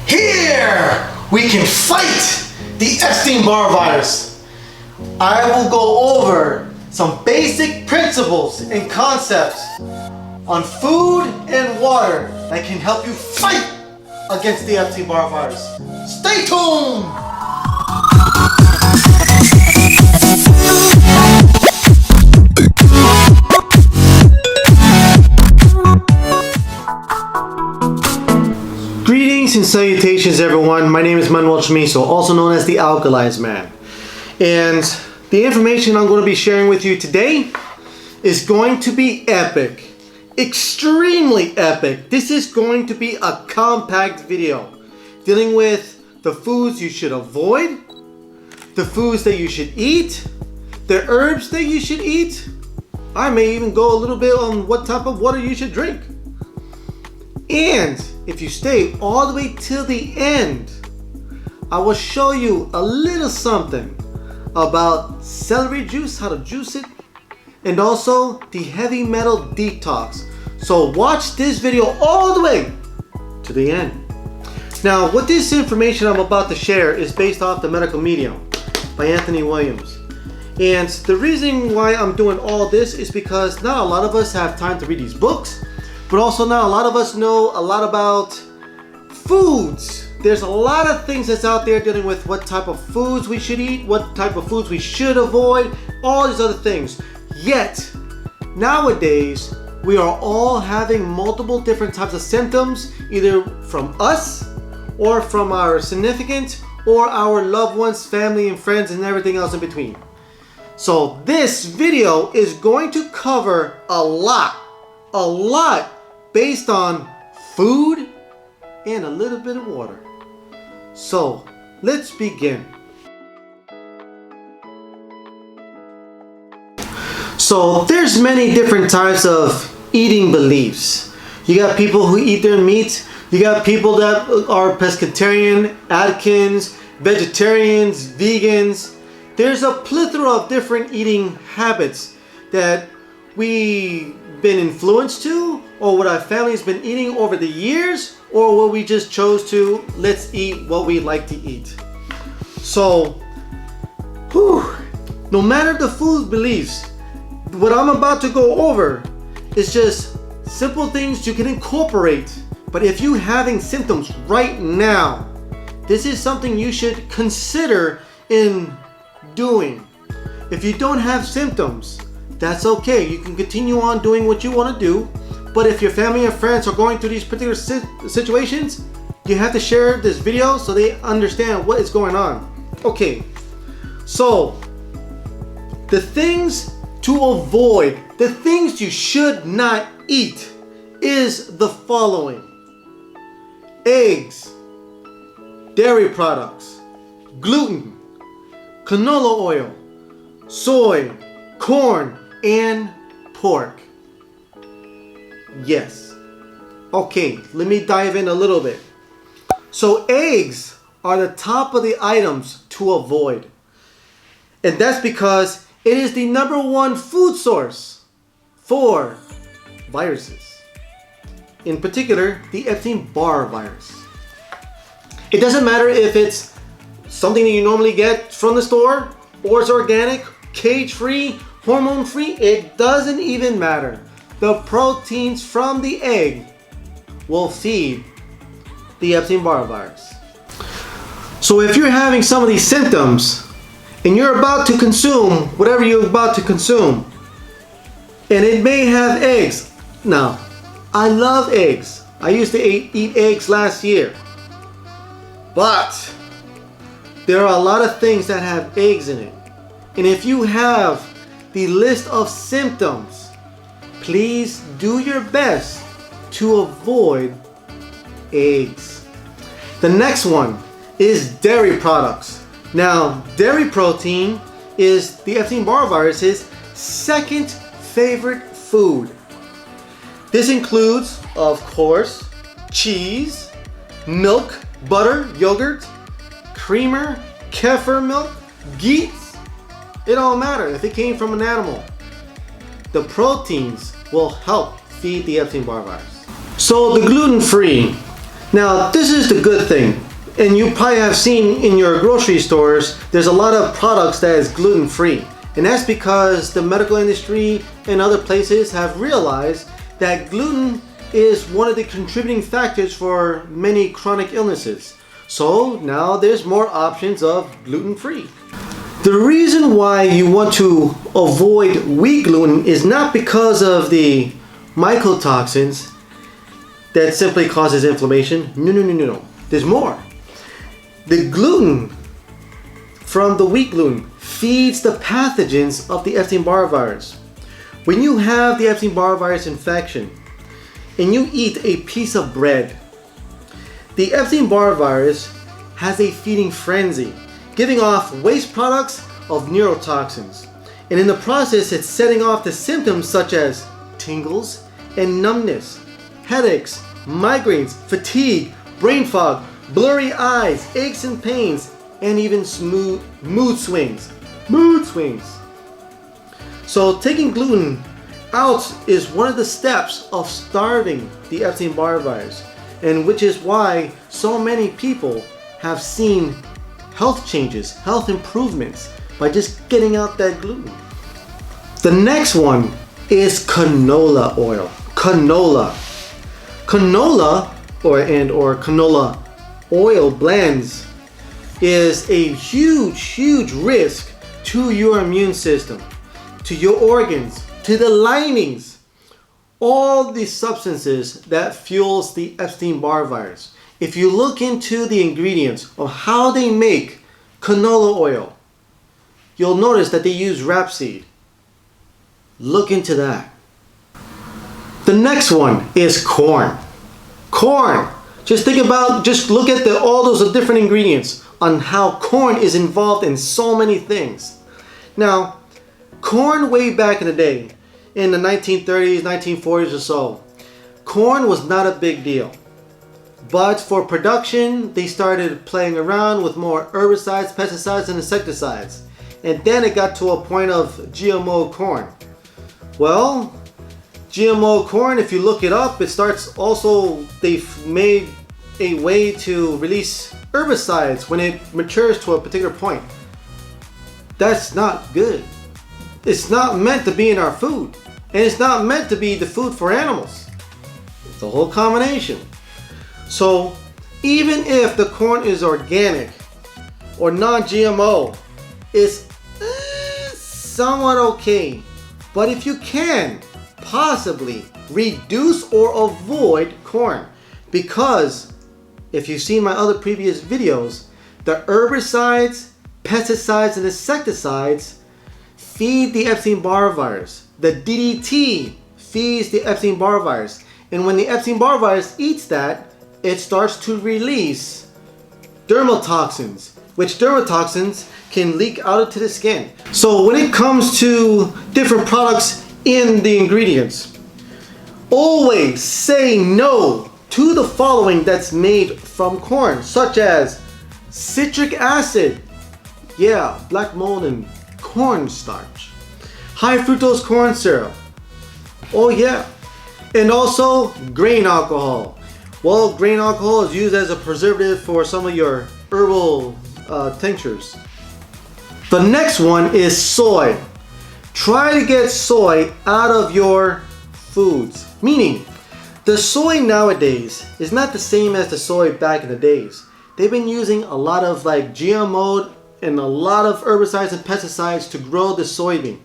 Here we can fight the Epstein-Barr virus. I will go over some basic principles and concepts on food and water that can help you fight against the Epstein-Barr virus. Stay tuned! Greetings and salutations, everyone. My name is Manuel Chamizo, also known as the Alkalized Man. And the information I'm going to be sharing with you today is going to be epic. Extremely epic. This is going to be a compact video dealing with the foods you should avoid, the foods that you should eat, the herbs that you should eat. I may even go a little bit on what type of water you should drink. And if you stay all the way till the end, I will show you a little something about celery juice, how to juice it, and also the heavy metal detox. So watch this video all the way to the end. Now, what this information I'm about to share is based off The Medical Medium by Anthony Williams. And the reason why I'm doing all this is because not a lot of us have time to read these books, but also not a lot of us know a lot about foods. There's a lot of things that's out there dealing with what type of foods we should eat, what type of foods we should avoid, all these other things. Yet, nowadays, we are all having multiple different types of symptoms, either from us or from our significant or our loved ones, family and friends, and everything else in between. So this video is going to cover a lot based on food and a little bit of water. So let's begin. So there's many different types of eating beliefs. You got people who eat their meat. You got people that are pescatarian, Atkins, vegetarians, vegans. There's a plethora of different eating habits that we've been influenced to, or what our family's been eating over the years, or what we just chose to, let's eat what we like to eat. So, no matter the food beliefs, what I'm about to go over is just simple things you can incorporate. But if you're having symptoms right now, this is something you should consider in doing. If you don't have symptoms, that's okay. You can continue on doing what you want to do. But if your family and friends are going through these particular situations, you have to share this video so they understand what is going on. Okay, so the things to avoid, the things you should not eat is the following: eggs, dairy products, gluten, canola oil, soy, corn, and pork. Yes. Okay, let me dive in a little bit. So eggs are the top of the items to avoid. And that's because it is the #1 food source for viruses. In particular, the Epstein-Barr virus. It doesn't matter if it's something that you normally get from the store, or it's organic, cage-free, hormone-free, it doesn't even matter. The proteins from the egg will feed the Epstein-Barr virus. So if you're having some of these symptoms and you're about to consume whatever you're about to consume, and it may have eggs. Now, I love eggs. I used to eat eggs last year. But there are a lot of things that have eggs in it. And if you have the list of symptoms, please do your best to avoid eggs. The next one is dairy products. Now, dairy protein is the Epstein-Barr virus's second favorite food. This includes, of course, cheese, milk, butter, yogurt, creamer, kefir milk, ghee. It don't matter if it came from an animal. The proteins will help feed the Epstein-Barr virus. So the gluten-free, Now, this is the good thing. And you probably have seen in your grocery stores, there's a lot of products that is gluten-free. And that's because the medical industry and other places have realized that gluten is one of the contributing factors for many chronic illnesses. So now there's more options of gluten-free. The reason why you want to avoid wheat gluten is not because of the mycotoxins that simply causes inflammation. No. There's more. The gluten from the wheat gluten feeds the pathogens of the Epstein-Barr virus. When you have the Epstein-Barr virus infection and you eat a piece of bread, the Epstein-Barr virus has a feeding frenzy, giving off waste products of neurotoxins. And in the process, it's setting off the symptoms such as tingles and numbness, headaches, migraines, fatigue, brain fog, blurry eyes, aches and pains, and even mood swings. So taking gluten out is one of the steps of starving the Epstein-Barr virus, and which is why so many people have seen health changes, health improvements by just getting out that gluten. The next one is canola oil. Canola canola oil blends is a huge risk to your immune system, to your organs, to the linings, all the substances that fuels the Epstein-Barr virus. If you look into the ingredients of how they make canola oil, you'll notice that they use rapeseed. Look into that. The next one is corn. Corn. Just look at all those different ingredients on how corn is involved in so many things. Now, corn way back in the day, in the 1930s, 1940s or so, corn was not a big deal. But for production, they started playing around with more herbicides, pesticides, and insecticides. And then it got to a point of GMO corn. Well, GMO corn, if you look it up, it starts also, they've made a way to release herbicides when it matures to a particular point. That's not good. It's not meant to be in our food. And it's not meant to be the food for animals. It's a whole combination. So even if the corn is organic or non-GMO, it's somewhat okay. But if you can, possibly reduce or avoid corn, because if you've seen my other previous videos, the herbicides, pesticides, and insecticides feed the Epstein-Barr virus. The DDT feeds the Epstein-Barr virus. And when the Epstein-Barr virus eats that, it starts to release dermatoxins, which dermatoxins can leak out into the skin. So when it comes to different products in the ingredients, always say no to the following that's made from corn, such as citric acid, black mold and cornstarch, high fructose corn syrup, and also grain alcohol. Well, grain alcohol is used as a preservative for some of your herbal tinctures. The next one is soy. Try to get soy out of your foods. Meaning, the soy nowadays is not the same as the soy back in the days. They've been using a lot of GMO and a lot of herbicides and pesticides to grow the soybean.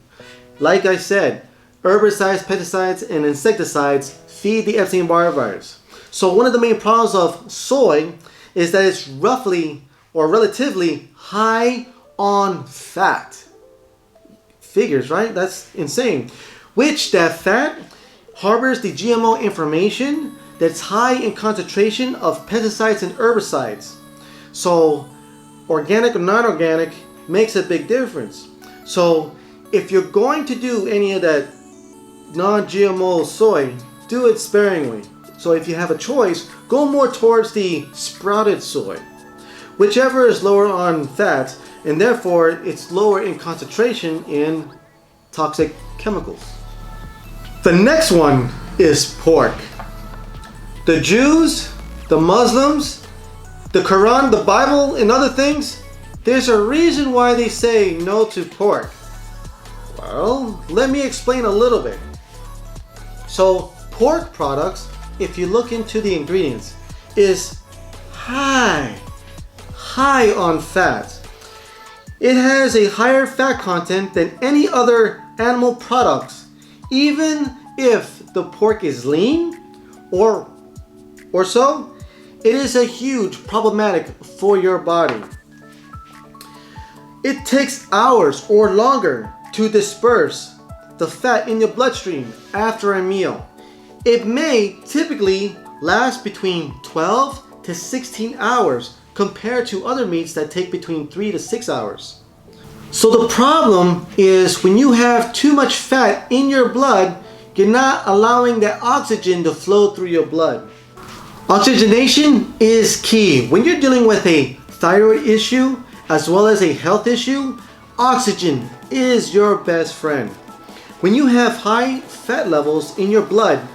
Like I said, herbicides, pesticides, and insecticides feed the Epstein-Barr virus. So one of the main problems of soy is that it's roughly or relatively high on fat. Figures, right? That's insane. Which that fat harbors the GMO information that's high in concentration of pesticides and herbicides. So organic or non-organic makes a big difference. So if you're going to do any of that non-GMO soy, do it sparingly. So if you have a choice, go more towards the sprouted soy, whichever is lower on fat, and therefore it's lower in concentration in toxic chemicals. The next one is pork. The Jews the Muslims, the Quran, the Bible, and other things, there's a reason why they say no to pork. Well, let me explain a little bit. So, pork products, if you look into the ingredients, is high on fat. It has a higher fat content than any other animal products, even if the pork is lean or so. It is a huge problematic for your body. It takes hours or longer to disperse the fat in your bloodstream after a meal. It may typically last between 12 to 16 hours compared to other meats that take between 3 to 6 hours. So the problem is when you have too much fat in your blood, you're not allowing that oxygen to flow through your blood. Oxygenation is key. When you're dealing with a thyroid issue as well as a health issue, oxygen is your best friend. When you have high fat levels in your blood,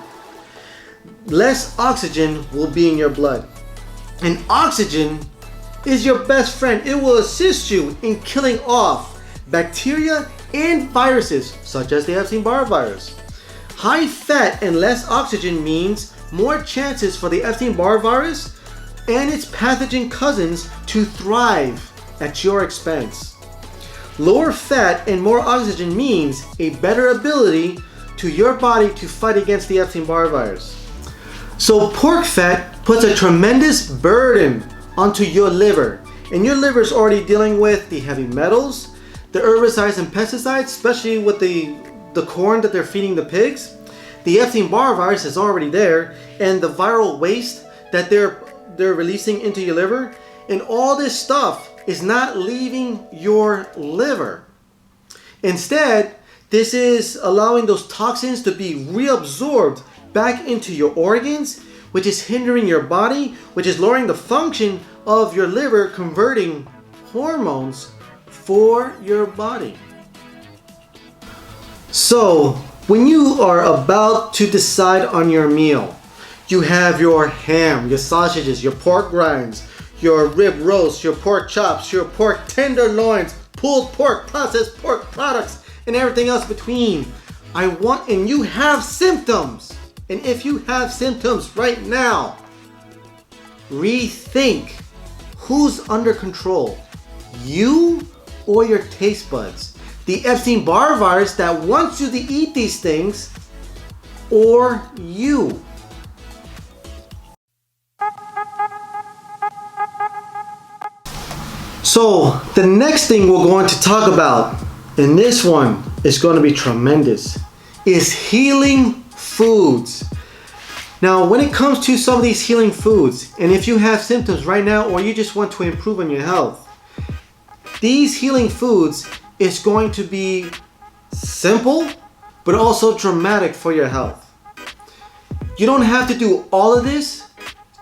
less oxygen will be in your blood. And oxygen is your best friend. It will assist you in killing off bacteria and viruses such as the Epstein-Barr virus. High fat and less oxygen means more chances for the Epstein-Barr virus and its pathogen cousins to thrive at your expense. Lower fat and more oxygen means a better ability to your body to fight against the Epstein-Barr virus. So pork fat puts a tremendous burden onto your liver, and your liver is already dealing with the heavy metals, the herbicides and pesticides, especially with the corn that they're feeding the pigs. The Epstein-Barr virus is already there, and the viral waste that they're releasing into your liver, and all this stuff is not leaving your liver. Instead, this is allowing those toxins to be reabsorbed back into your organs, which is hindering your body, which is lowering the function of your liver, converting hormones for your body. So, when you are about to decide on your meal, you have your ham, your sausages, your pork rinds, your rib roast, your pork chops, your pork tenderloins, pulled pork, processed pork products, and everything else between. And you have symptoms. And if you have symptoms right now, rethink who's under control, you or your taste buds. The Epstein-Barr virus that wants you to eat these things, or you. So the next thing we're going to talk about, and this one is going to be tremendous, is healing foods. Now, when it comes to some of these healing foods, and if you have symptoms right now or you just want to improve on your health, these healing foods is going to be simple but also dramatic for your health. You don't have to do all of this.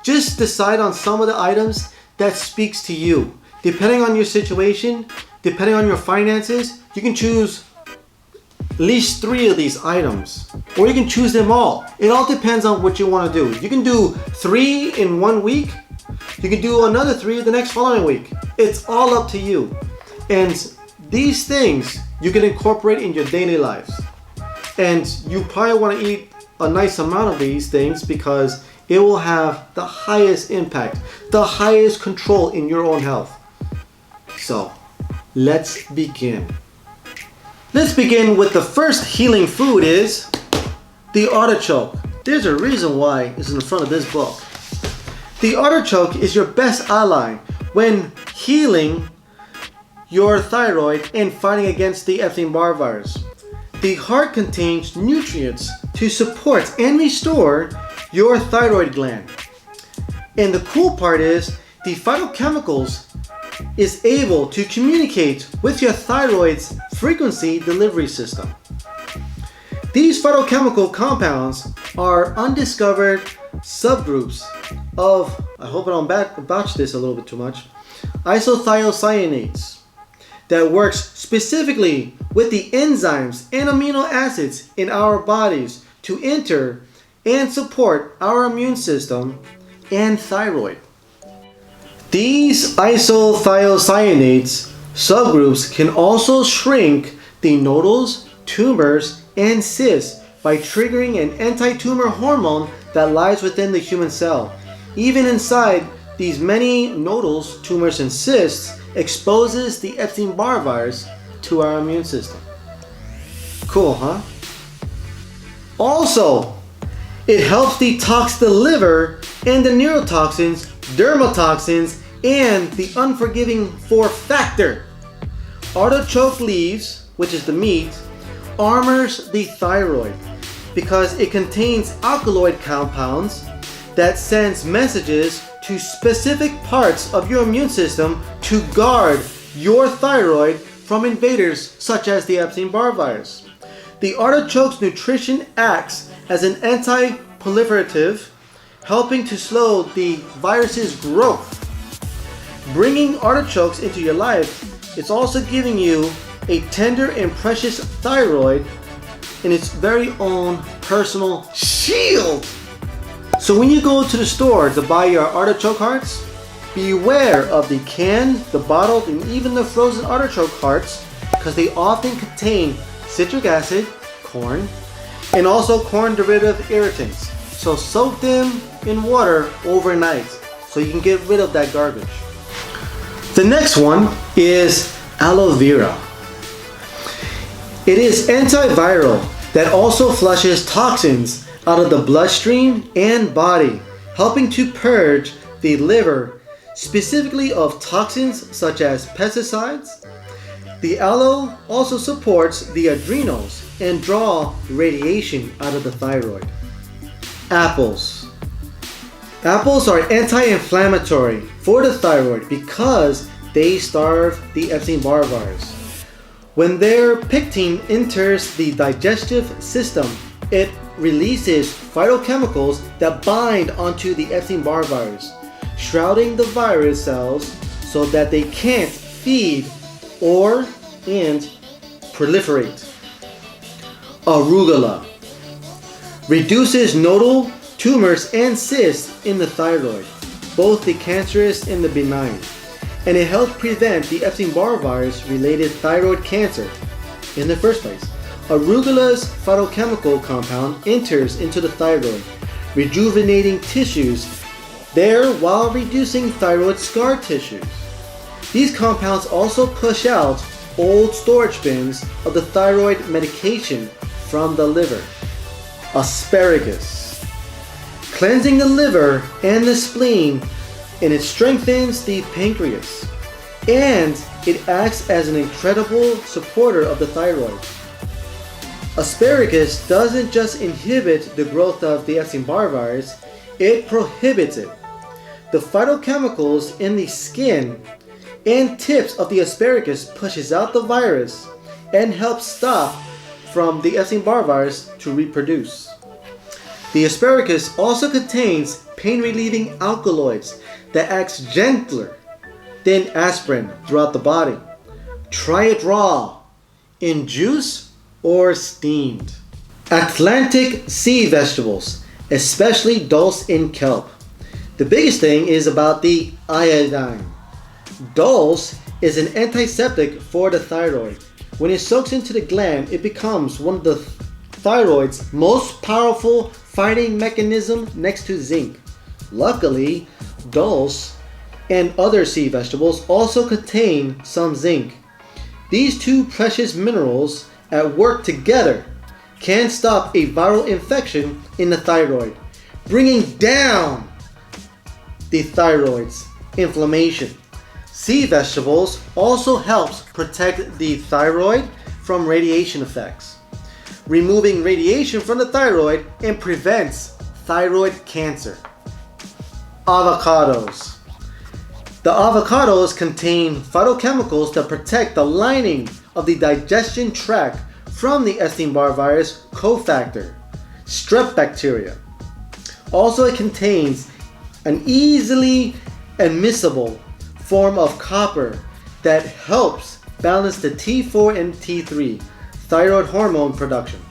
Just decide on some of the items that speaks to you. Depending on your situation, depending on your finances, you can choose at least 3 of these items, or you can choose them all. It all depends on what you want to do. You can do 3 in 1 week. You can do another 3 the next following week. It's all up to you. And these things you can incorporate in your daily lives. And you probably want to eat a nice amount of these things because it will have the highest impact, the highest control in your own health. So, let's begin. Let's begin with the first healing food is the artichoke. There's a reason why it's in the front of this book. The artichoke is your best ally when healing your thyroid and fighting against the Epstein-Barr virus. The heart contains nutrients to support and restore your thyroid gland. And the cool part is the phytochemicals is able to communicate with your thyroid's frequency delivery system. These phytochemical compounds are undiscovered subgroups of, I hope I don't botch this a little bit too much, isothiocyanates that works specifically with the enzymes and amino acids in our bodies to enter and support our immune system and thyroid. These isothiocyanates subgroups can also shrink the nodules, tumors, and cysts by triggering an anti-tumor hormone that lies within the human cell. Even inside these many nodules, tumors, and cysts exposes the Epstein-Barr virus to our immune system. Cool, huh? Also, it helps detox the liver and the neurotoxins, dermatoxins, and the unforgiving 4th factor. Artichoke leaves, which is the meat, armors the thyroid because it contains alkaloid compounds that sends messages to specific parts of your immune system to guard your thyroid from invaders such as the Epstein-Barr virus. The artichoke's nutrition acts as an anti-proliferative, helping to slow the virus's growth. Bringing artichokes into your life, it's also giving you a tender and precious thyroid in its very own personal shield. So when you go to the store to buy your artichoke hearts, beware of the canned, the bottled, and even the frozen artichoke hearts because they often contain citric acid, corn, and also corn derivative irritants. So soak them in water overnight so you can get rid of that garbage. The next one is aloe vera. It is antiviral that also flushes toxins out of the bloodstream and body, helping to purge the liver, specifically of toxins such as pesticides. The aloe also supports the adrenals and draw radiation out of the thyroid. Apples. Apples are anti-inflammatory for the thyroid because they starve the Epstein-Barr virus. When their pectin enters the digestive system, it releases phytochemicals that bind onto the Epstein-Barr virus, shrouding the virus cells so that they can't feed and proliferate. Arugula reduces nodal tumors and cysts in the thyroid, both the cancerous and the benign, and it helps prevent the Epstein-Barr virus related thyroid cancer in the first place. Arugula's phytochemical compound enters into the thyroid, rejuvenating tissues there while reducing thyroid scar tissues. These compounds also push out old storage bins of the thyroid medication from the liver. Asparagus, cleansing the liver and the spleen, and it strengthens the pancreas, and it acts as an incredible supporter of the thyroid. Asparagus doesn't just inhibit the growth of the Epstein-Barr virus, it prohibits it. The phytochemicals in the skin and tips of the asparagus pushes out the virus and helps stop from the Epstein-Barr virus to reproduce. The asparagus also contains pain-relieving alkaloids that acts gentler than aspirin throughout the body. Try it raw, in juice, or steamed. Atlantic sea vegetables, especially dulse and kelp. The biggest thing is about the iodine. Dulse is an antiseptic for the thyroid. When it soaks into the gland, it becomes one of the thyroid's most powerful fighting mechanism next to zinc. Luckily, dulse and other sea vegetables also contain some zinc. These two precious minerals at work together can stop a viral infection in the thyroid, bringing down the thyroid's inflammation. Sea vegetables also helps protect the thyroid from radiation effects, removing radiation from the thyroid and prevents thyroid cancer. Avocados. The avocados contain phytochemicals that protect the lining of the digestion tract from the Epstein-Barr virus cofactor, strep bacteria. Also, it contains an easily admissible form of copper that helps balance the T4 and T3 thyroid hormone production.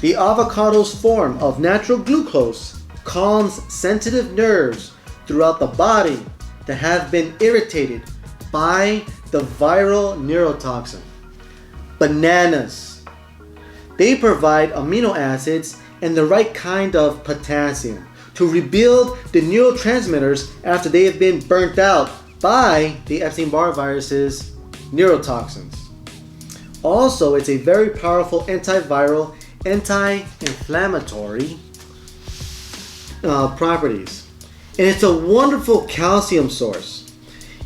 The avocado's form of natural glucose calms sensitive nerves throughout the body that have been irritated by the viral neurotoxin. Bananas. They provide amino acids and the right kind of potassium to rebuild the neurotransmitters after they have been burnt out by the Epstein-Barr virus's neurotoxins. Also, it's a very powerful antiviral, anti-inflammatory properties. And it's a wonderful calcium source.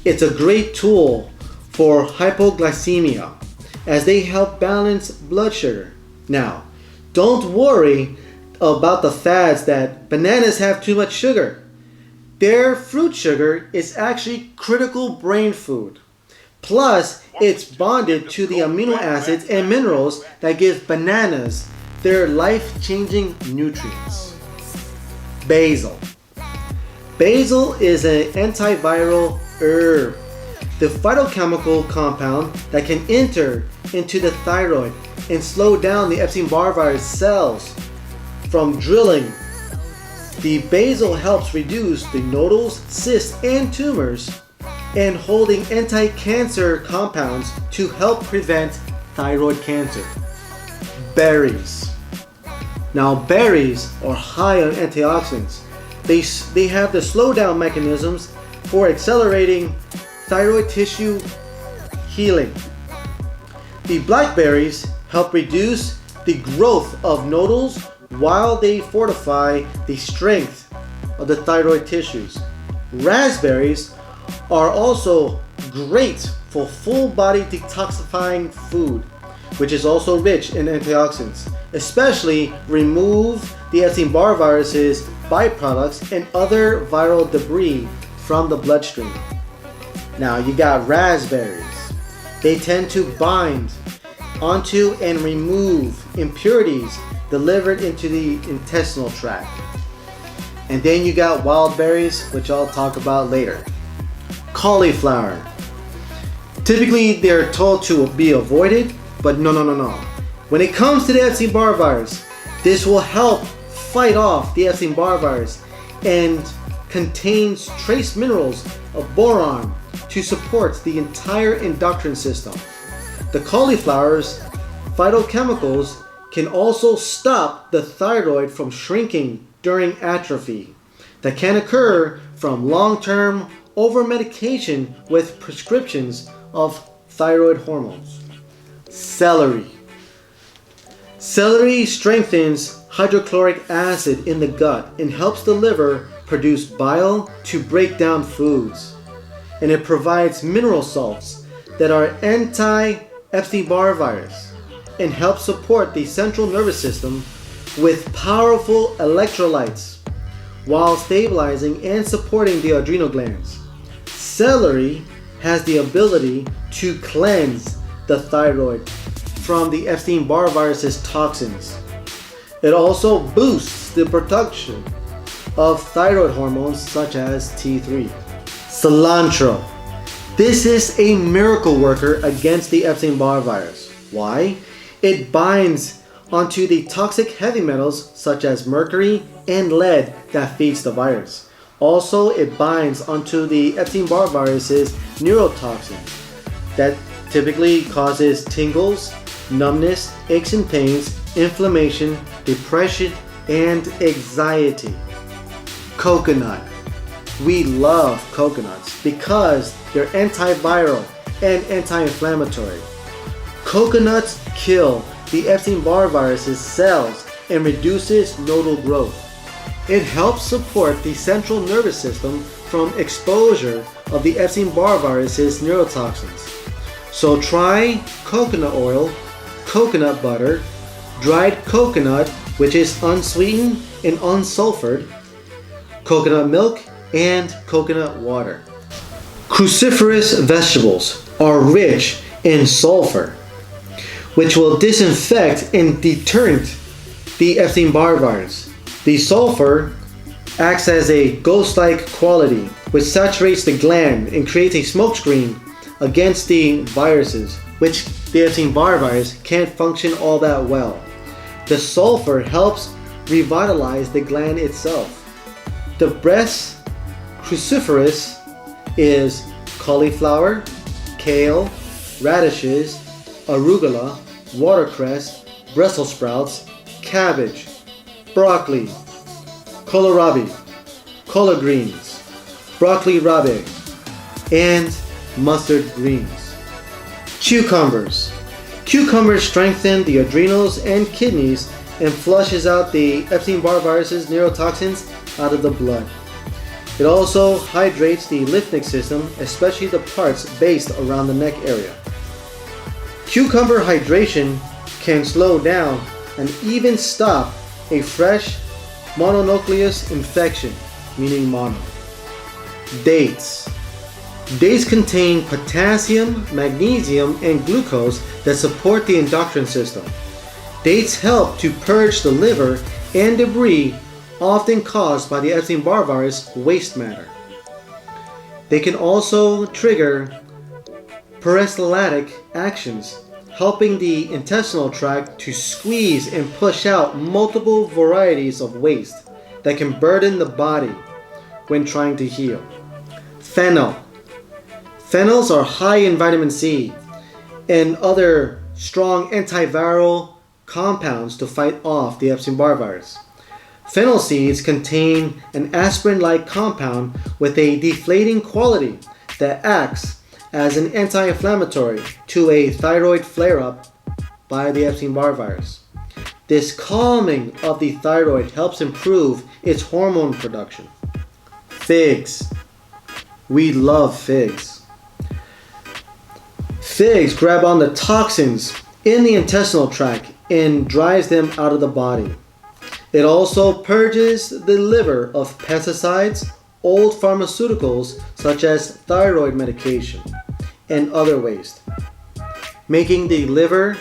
It's a great tool for hypoglycemia as they help balance blood sugar. Now, don't worry about the fads that bananas have too much sugar. Their fruit sugar is actually critical brain food. Plus, it's bonded to the amino acids and minerals that give bananas their life-changing nutrients. Basil. Basil is an antiviral herb, the phytochemical compound that can enter into the thyroid and slow down the Epstein-Barr virus cells from drilling. The basil helps reduce the nodules, cysts, and tumors, and holding anti-cancer compounds to help prevent thyroid cancer. Berries. Now, berries are high on antioxidants. They have the slowdown mechanisms for accelerating thyroid tissue healing. The blackberries help reduce the growth of nodules while they fortify the strength of the thyroid tissues. Raspberries are also great for full body detoxifying food, which is also rich in antioxidants, especially remove the Epstein-Barr virus's byproducts and other viral debris from the bloodstream. Now you got raspberries. They tend to bind onto and remove impurities delivered into the intestinal tract. And then you got wild berries, which I'll talk about later. Cauliflower. Typically they're told to be avoided, but no. When it comes to the Epstein-Barr virus, this will help fight off the Epstein-Barr virus and contains trace minerals of boron to support the entire endocrine system. The cauliflower's phytochemicals can also stop the thyroid from shrinking during atrophy that can occur from long-term over-medication with prescriptions of thyroid hormones. Celery. Celery strengthens hydrochloric acid in the gut and helps the liver produce bile to break down foods. And it provides mineral salts that are anti-Epstein-Barr virus and help support the central nervous system with powerful electrolytes while stabilizing and supporting the adrenal glands. Celery has the ability to cleanse the thyroid from the Epstein-Barr virus's toxins. It also boosts the production of thyroid hormones such as T3. Cilantro. This is a miracle worker against the Epstein-Barr virus. Why? It binds onto the toxic heavy metals such as mercury and lead that feeds the virus. Also, it binds onto the Epstein-Barr virus's neurotoxin that typically causes tingles, numbness, aches and pains, inflammation, depression, and anxiety. Coconut. We love coconuts because they're antiviral and anti-inflammatory. Coconuts kill the Epstein-Barr virus's cells and reduces nodal growth. It helps support the central nervous system from exposure of the Epstein-Barr virus's neurotoxins. So try coconut oil, coconut butter, dried coconut, which is unsweetened and unsulfured, coconut milk, and coconut water. Cruciferous vegetables are rich in sulfur, which will disinfect and deterrent the Epstein-Barr virus. The sulfur acts as a ghost-like quality, which saturates the gland and creates a smokescreen against the viruses, which the Epstein-Barr virus can't function all that well. The sulfur helps revitalize the gland itself. The best cruciferous is cauliflower, kale, radishes, arugula, watercress, Brussels sprouts, cabbage, broccoli, kohlrabi, collard greens, broccoli rabe, and mustard greens. Cucumbers. Cucumbers strengthen the adrenals and kidneys and flushes out the Epstein-Barr virus's neurotoxins out of the blood. It also hydrates the lymphatic system, especially the parts based around the neck area. Cucumber hydration can slow down and even stop a fresh mononucleus infection, meaning mono. Dates. Dates contain potassium, magnesium, and glucose that support the endocrine system. Dates help to purge the liver and debris often caused by the Epstein-Barr virus waste matter. They can also trigger peristaltic actions, helping the intestinal tract to squeeze and push out multiple varieties of waste that can burden the body when trying to heal. Fennel. Phenols are high in vitamin C and other strong antiviral compounds to fight off the Epstein-Barr virus. Fennel seeds contain an aspirin-like compound with a deflating quality that acts as an anti-inflammatory to a thyroid flare-up by the Epstein-Barr virus. This calming of the thyroid helps improve its hormone production. Figs. We love figs. Figs grab on the toxins in the intestinal tract and drives them out of the body. It also purges the liver of pesticides, old pharmaceuticals such as thyroid medication, and other waste, making the liver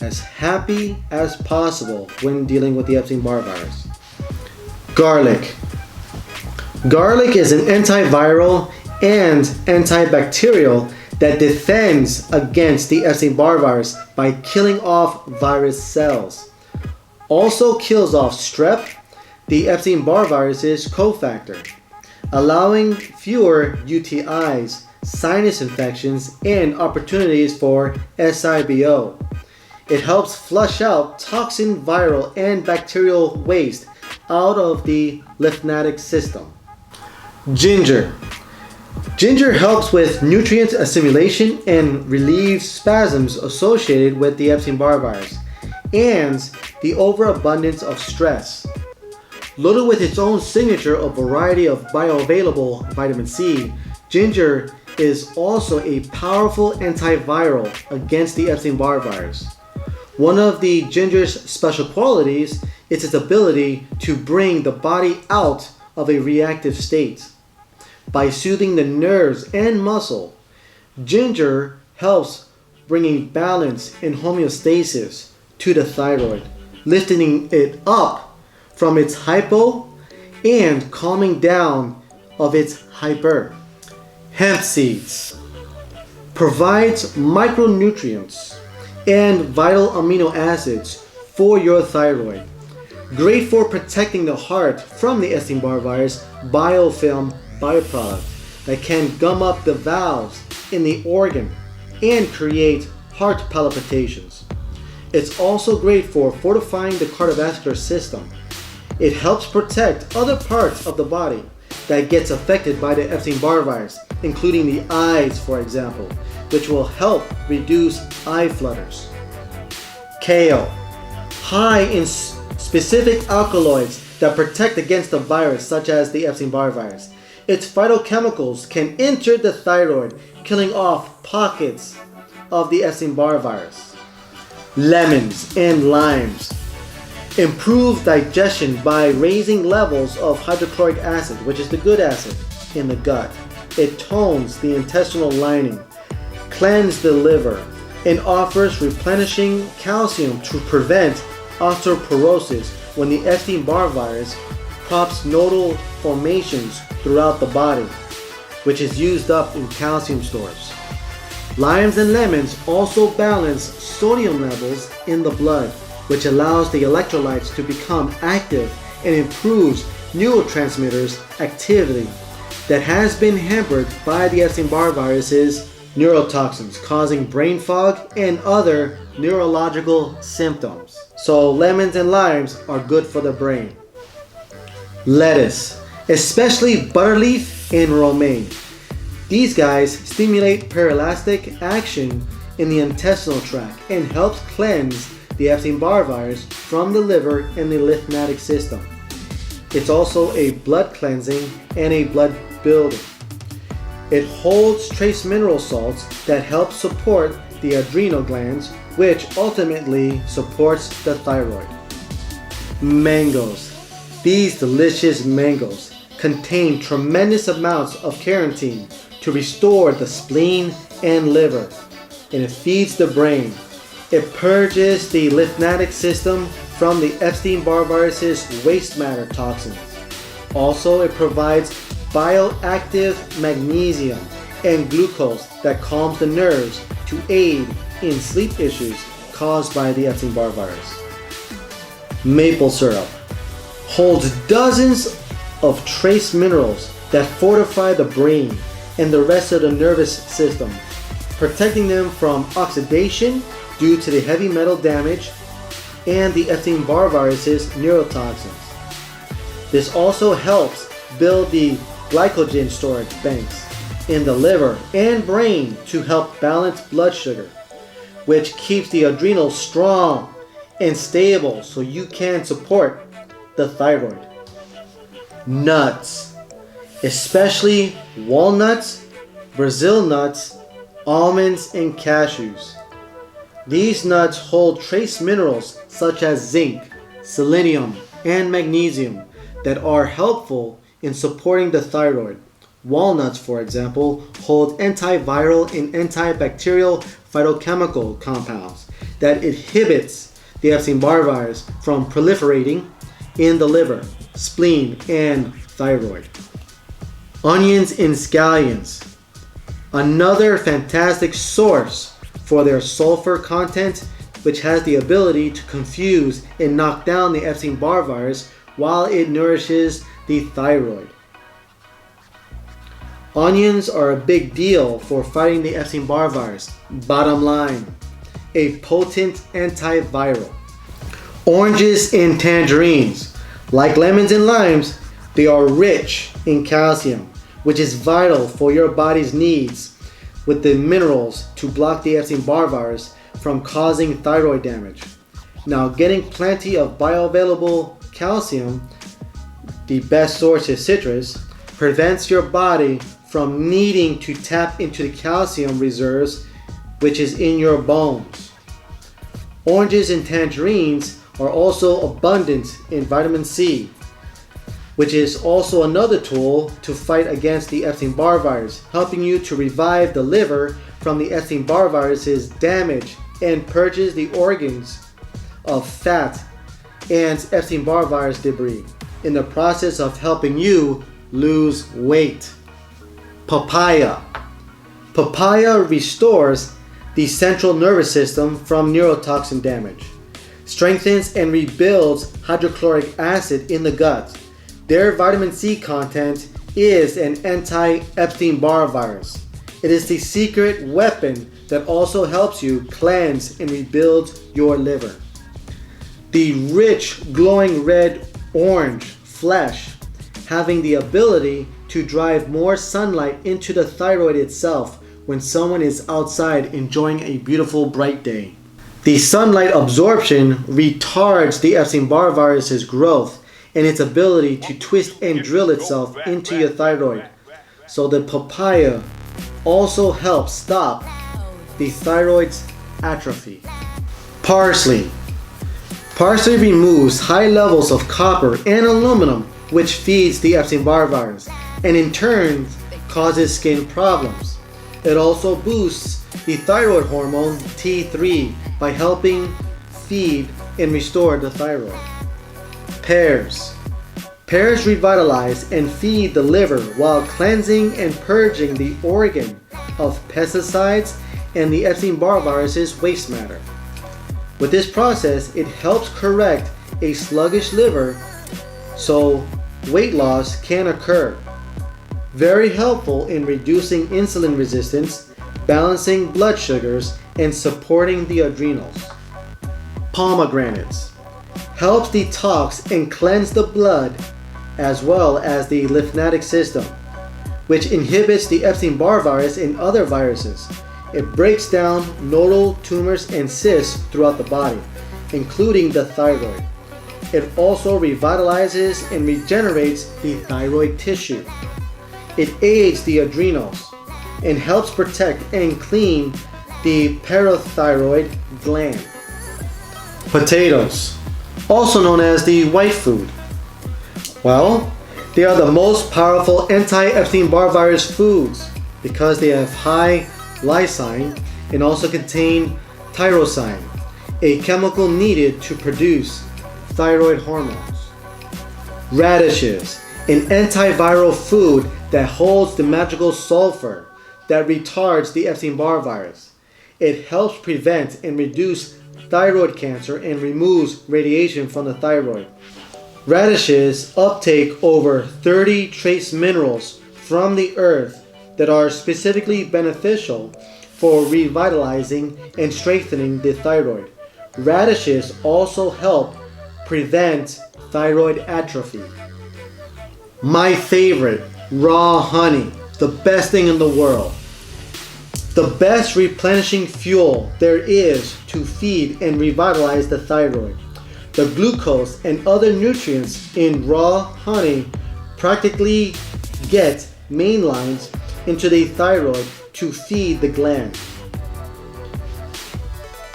as happy as possible when dealing with the Epstein-Barr virus. Garlic. Garlic is an antiviral and antibacterial that defends against the Epstein-Barr virus by killing off virus cells. Also kills off strep, the Epstein-Barr virus's cofactor, allowing fewer UTIs, sinus infections, and opportunities for SIBO. It helps flush out toxin, viral, and bacterial waste out of the lymphatic system. Ginger. Ginger helps with nutrient assimilation and relieves spasms associated with the Epstein-Barr virus and the overabundance of stress. Loaded with its own signature of variety of bioavailable vitamin C, ginger is also a powerful antiviral against the Epstein-Barr virus. One of the ginger's special qualities is its ability to bring the body out of a reactive state. By soothing the nerves and muscle, ginger helps bringing balance and homeostasis to the thyroid, lifting it up from its hypo and calming down of its hyper. Hemp seeds provides micronutrients and vital amino acids for your thyroid. Great for protecting the heart from the Epstein-Barr virus biofilm byproduct that can gum up the valves in the organ and create heart palpitations. It's also great for fortifying the cardiovascular system. It helps protect other parts of the body that gets affected by the Epstein-Barr virus, including the eyes, for example, which will help reduce eye flutters. Kale, high in specific alkaloids that protect against the virus, such as the Epstein-Barr virus. Its phytochemicals can enter the thyroid, killing off pockets of the Epstein-Barr virus. Lemons and limes improve digestion by raising levels of hydrochloric acid, which is the good acid, in the gut. It tones the intestinal lining, cleanses the liver, and offers replenishing calcium to prevent osteoporosis when the Epstein-Barr virus props nodal formations throughout the body, which is used up in calcium stores. Limes and lemons also balance sodium levels in the blood, which allows the electrolytes to become active and improves neurotransmitters activity that has been hampered by the Epstein-Barr virus's neurotoxins, causing brain fog and other neurological symptoms. So lemons and limes are good for the brain. Lettuce, especially butterleaf and romaine. These guys stimulate peristaltic action in the intestinal tract and helps cleanse the Epstein-Barr virus from the liver and the lymphatic system. It's also a blood cleansing and a blood building. It holds trace mineral salts that help support the adrenal glands, which ultimately supports the thyroid. Mangoes. These delicious mangoes contain tremendous amounts of carotene to restore the spleen and liver, and it feeds the brain. It purges the lymphatic system from the Epstein-Barr virus's waste matter toxins. Also, it provides bioactive magnesium and glucose that calms the nerves to aid in sleep issues caused by the Epstein-Barr virus. Maple syrup holds dozens of trace minerals that fortify the brain and the rest of the nervous system, protecting them from oxidation due to the heavy metal damage and the Epstein-Barr virus's neurotoxins. This also helps build the glycogen storage banks in the liver and brain to help balance blood sugar, which keeps the adrenals strong and stable so you can support the thyroid. Nuts, especially walnuts, Brazil nuts, almonds, and cashews. These nuts hold trace minerals such as zinc, selenium, and magnesium that are helpful in supporting the thyroid. Walnuts, for example, hold antiviral and antibacterial phytochemical compounds that inhibits the Epstein-Barr virus from proliferating in the liver, spleen, and thyroid. Onions and scallions, another fantastic source for their sulfur content, which has the ability to confuse and knock down the Epstein-Barr virus while it nourishes the thyroid. Onions are a big deal for fighting the Epstein-Barr virus. Bottom line, a potent antiviral. Oranges and tangerines, like lemons and limes, they are rich in calcium, which is vital for your body's needs with the minerals to block the Epstein-Barr virus from causing thyroid damage. Now, getting plenty of bioavailable calcium, the best source is citrus, prevents your body from needing to tap into the calcium reserves which is in your bones. Oranges and tangerines are also abundant in vitamin C, which is also another tool to fight against the Epstein-Barr virus, helping you to revive the liver from the Epstein-Barr virus's damage and purges the organs of fat and Epstein-Barr virus debris in the process of helping you lose weight. Papaya. Papaya restores the central nervous system from neurotoxin damage, strengthens and rebuilds hydrochloric acid in the gut. Their vitamin C content is an anti-Epstein-Barr virus. It is the secret weapon that also helps you cleanse and rebuild your liver. The rich, glowing red-orange flesh having the ability to drive more sunlight into the thyroid itself when someone is outside enjoying a beautiful bright day. The sunlight absorption retards the Epstein-Barr virus's growth and its ability to twist and drill itself into your thyroid. So the papaya also helps stop the thyroid's atrophy. Parsley. Parsley removes high levels of copper and aluminum, which feeds the Epstein-Barr virus and in turn causes skin problems. It also boosts the thyroid hormone T3 by helping feed and restore the thyroid. Pears. Pears revitalize and feed the liver while cleansing and purging the organ of pesticides and the Epstein-Barr virus's waste matter. With this process, it helps correct a sluggish liver so weight loss can occur. Very helpful in reducing insulin resistance, balancing blood sugars, and supporting the adrenals. Pomegranates helps detox and cleanse the blood as well as the lymphatic system, which inhibits the Epstein-Barr virus and other viruses. It breaks down nodal tumors and cysts throughout the body, including the thyroid. It also revitalizes and regenerates the thyroid tissue. It aids the adrenals and helps protect and clean the parathyroid gland. Potatoes, also known as the white food. Well, they are the most powerful anti-Epstein-Barr virus foods because they have high lysine and also contain tyrosine, a chemical needed to produce thyroid hormones. Radishes, an antiviral food that holds the magical sulfur that retards the Epstein-Barr virus. It helps prevent and reduce thyroid cancer and removes radiation from the thyroid. Radishes uptake over 30 trace minerals from the earth that are specifically beneficial for revitalizing and strengthening the thyroid. Radishes also help prevent thyroid atrophy. My favorite, raw honey, the best thing in the world. The best replenishing fuel there is to feed and revitalize the thyroid. The glucose and other nutrients in raw honey practically get mainlines into the thyroid to feed the gland.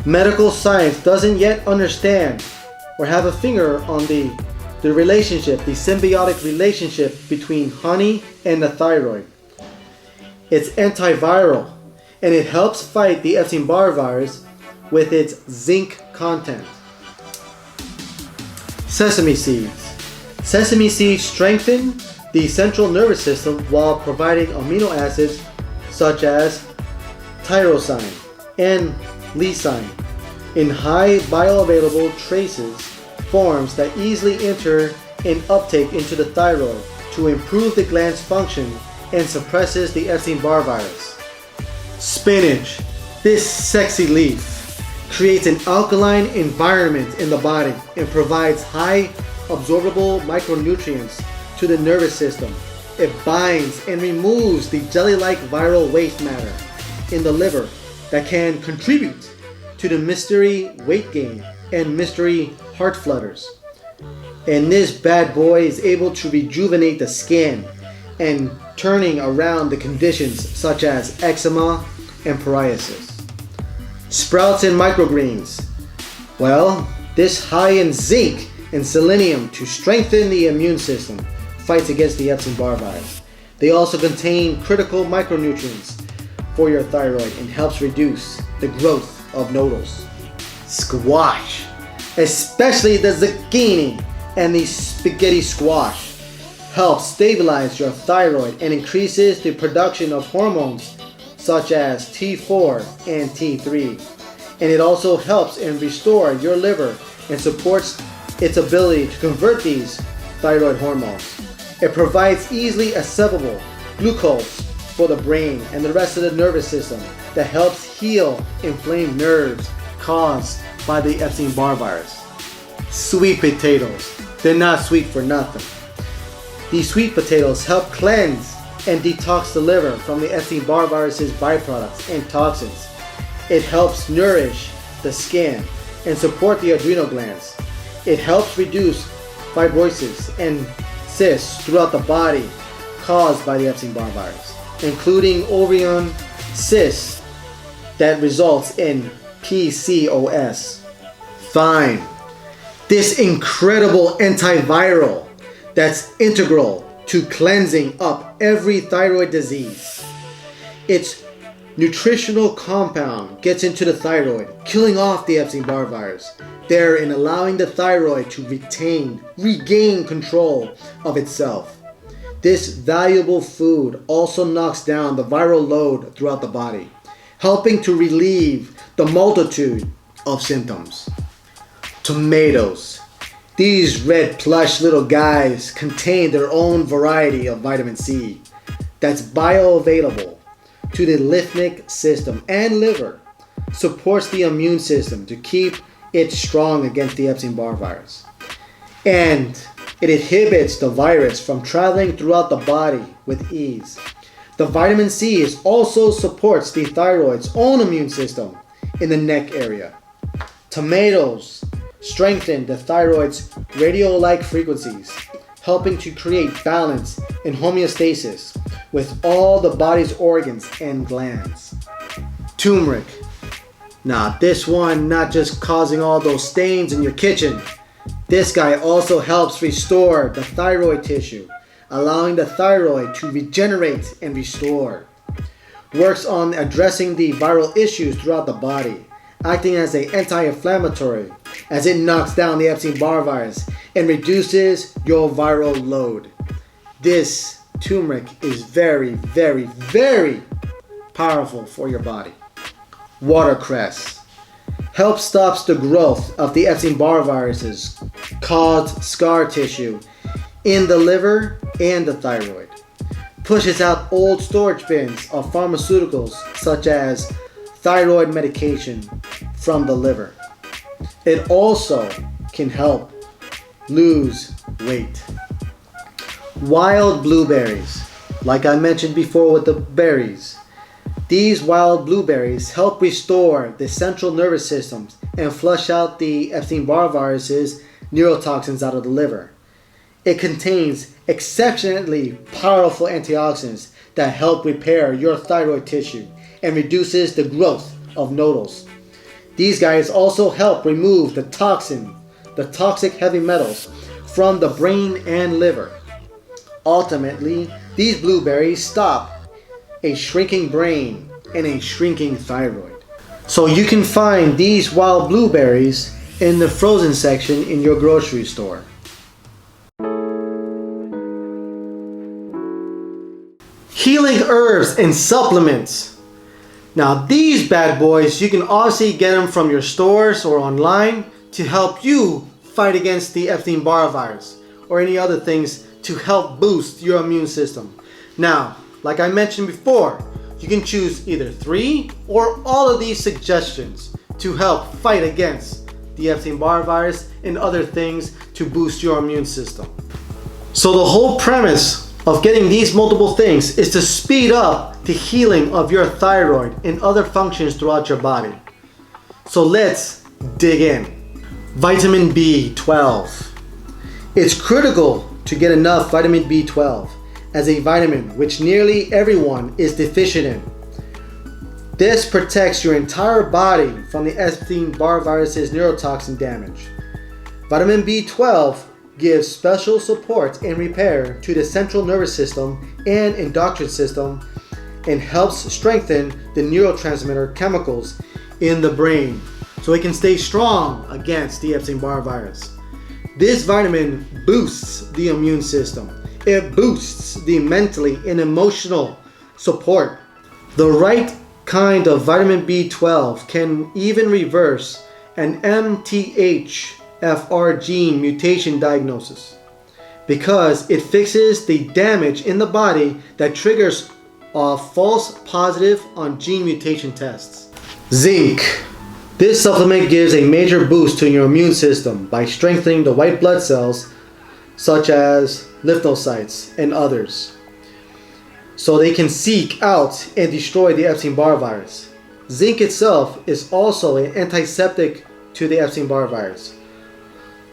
Medical science doesn't yet understand or have a finger on the relationship, the symbiotic relationship between honey and the thyroid. It's antiviral and it helps fight the Epstein-Barr virus with its zinc content. Sesame seeds. Sesame seeds strengthen the central nervous system while providing amino acids such as tyrosine and lysine in high bioavailable traces forms that easily enter and uptake into the thyroid to improve the gland's function and suppresses the Epstein-Barr virus. Spinach. This sexy leaf creates an alkaline environment in the body and provides high absorbable micronutrients to the nervous system. It binds and removes the jelly-like viral waste matter in the liver that can contribute to the mystery weight gain and mystery heart flutters. And this bad boy is able to rejuvenate the skin and turning around the conditions such as eczema and psoriasis. Sprouts and microgreens. Well, this high in zinc and selenium to strengthen the immune system, fights against the Epstein-Barr virus. They also contain critical micronutrients for your thyroid and helps reduce the growth of nodules. Squash, especially the zucchini and the spaghetti squash, helps stabilize your thyroid and increases the production of hormones such as T4 and T3. And it also helps and restore your liver and supports its ability to convert these thyroid hormones. It provides easily accessible glucose for the brain and the rest of the nervous system that helps heal inflamed nerves caused by the Epstein-Barr virus. Sweet potatoes. They're not sweet for nothing. These sweet potatoes help cleanse and detox the liver from the Epstein-Barr virus's byproducts and toxins. It helps nourish the skin and support the adrenal glands. It helps reduce fibrosis and cysts throughout the body caused by the Epstein-Barr virus, including ovarian cysts that results in PCOS. Thyme. This incredible antiviral that's integral to cleansing up every thyroid disease. Its nutritional compound gets into the thyroid, killing off the Epstein-Barr virus, therein allowing the thyroid to regain control of itself. This valuable food also knocks down the viral load throughout the body, helping to relieve the multitude of symptoms. Tomatoes. These red plush little guys contain their own variety of vitamin C that's bioavailable to the lymphatic system and liver, supports the immune system to keep it strong against the Epstein-Barr virus. And it inhibits the virus from traveling throughout the body with ease. The vitamin C also supports the thyroid's own immune system in the neck area. Tomatoes strengthen the thyroid's radio-like frequencies, helping to create balance and homeostasis with all the body's organs and glands. Turmeric. Now this one not just causing all those stains in your kitchen. This guy also helps restore the thyroid tissue, allowing the thyroid to regenerate and restore. Works on addressing the viral issues throughout the body, acting as an anti-inflammatory as it knocks down the Epstein-Barr virus and reduces your viral load. This turmeric is very, very, very powerful for your body. Watercress helps stops the growth of the Epstein-Barr viruses caused scar tissue in the liver and the thyroid. Pushes out old storage bins of pharmaceuticals such as thyroid medication from the liver. It also can help lose weight. Wild blueberries, like I mentioned before with the berries. These wild blueberries help restore the central nervous system and flush out the Epstein-Barr virus's neurotoxins out of the liver. It contains exceptionally powerful antioxidants that help repair your thyroid tissue and reduces the growth of nodules. These guys also help remove the toxic heavy metals from the brain and liver. Ultimately, these blueberries stop a shrinking brain and a shrinking thyroid. So you can find these wild blueberries in the frozen section in your grocery store. Healing herbs and supplements. Now these bad boys, you can obviously get them from your stores or online to help you fight against the Epstein-Barr virus or any other things to help boost your immune system. Now, like I mentioned before, you can choose either 3 or all of these suggestions to help fight against the Epstein-Barr virus and other things to boost your immune system. So the whole premise of getting these multiple things is to speed up the healing of your thyroid and other functions throughout your body. So let's dig in. Vitamin B12. It's critical to get enough vitamin B12 as a vitamin which nearly everyone is deficient in. This protects your entire body from the Epstein-Barr virus's neurotoxin damage. Vitamin B12 gives special support and repair to the central nervous system and endocrine system and helps strengthen the neurotransmitter chemicals in the brain so it can stay strong against the Epstein-Barr virus. This vitamin boosts the immune system. It boosts the mentally and emotional support. The right kind of vitamin B12 can even reverse an MTHFR gene mutation diagnosis because it fixes the damage in the body that triggers a false positive on gene mutation tests. Zinc. This supplement gives a major boost to your immune system by strengthening the white blood cells such as lymphocytes and others, so they can seek out and destroy the Epstein-Barr virus. Zinc itself is also an antiseptic to the Epstein-Barr virus.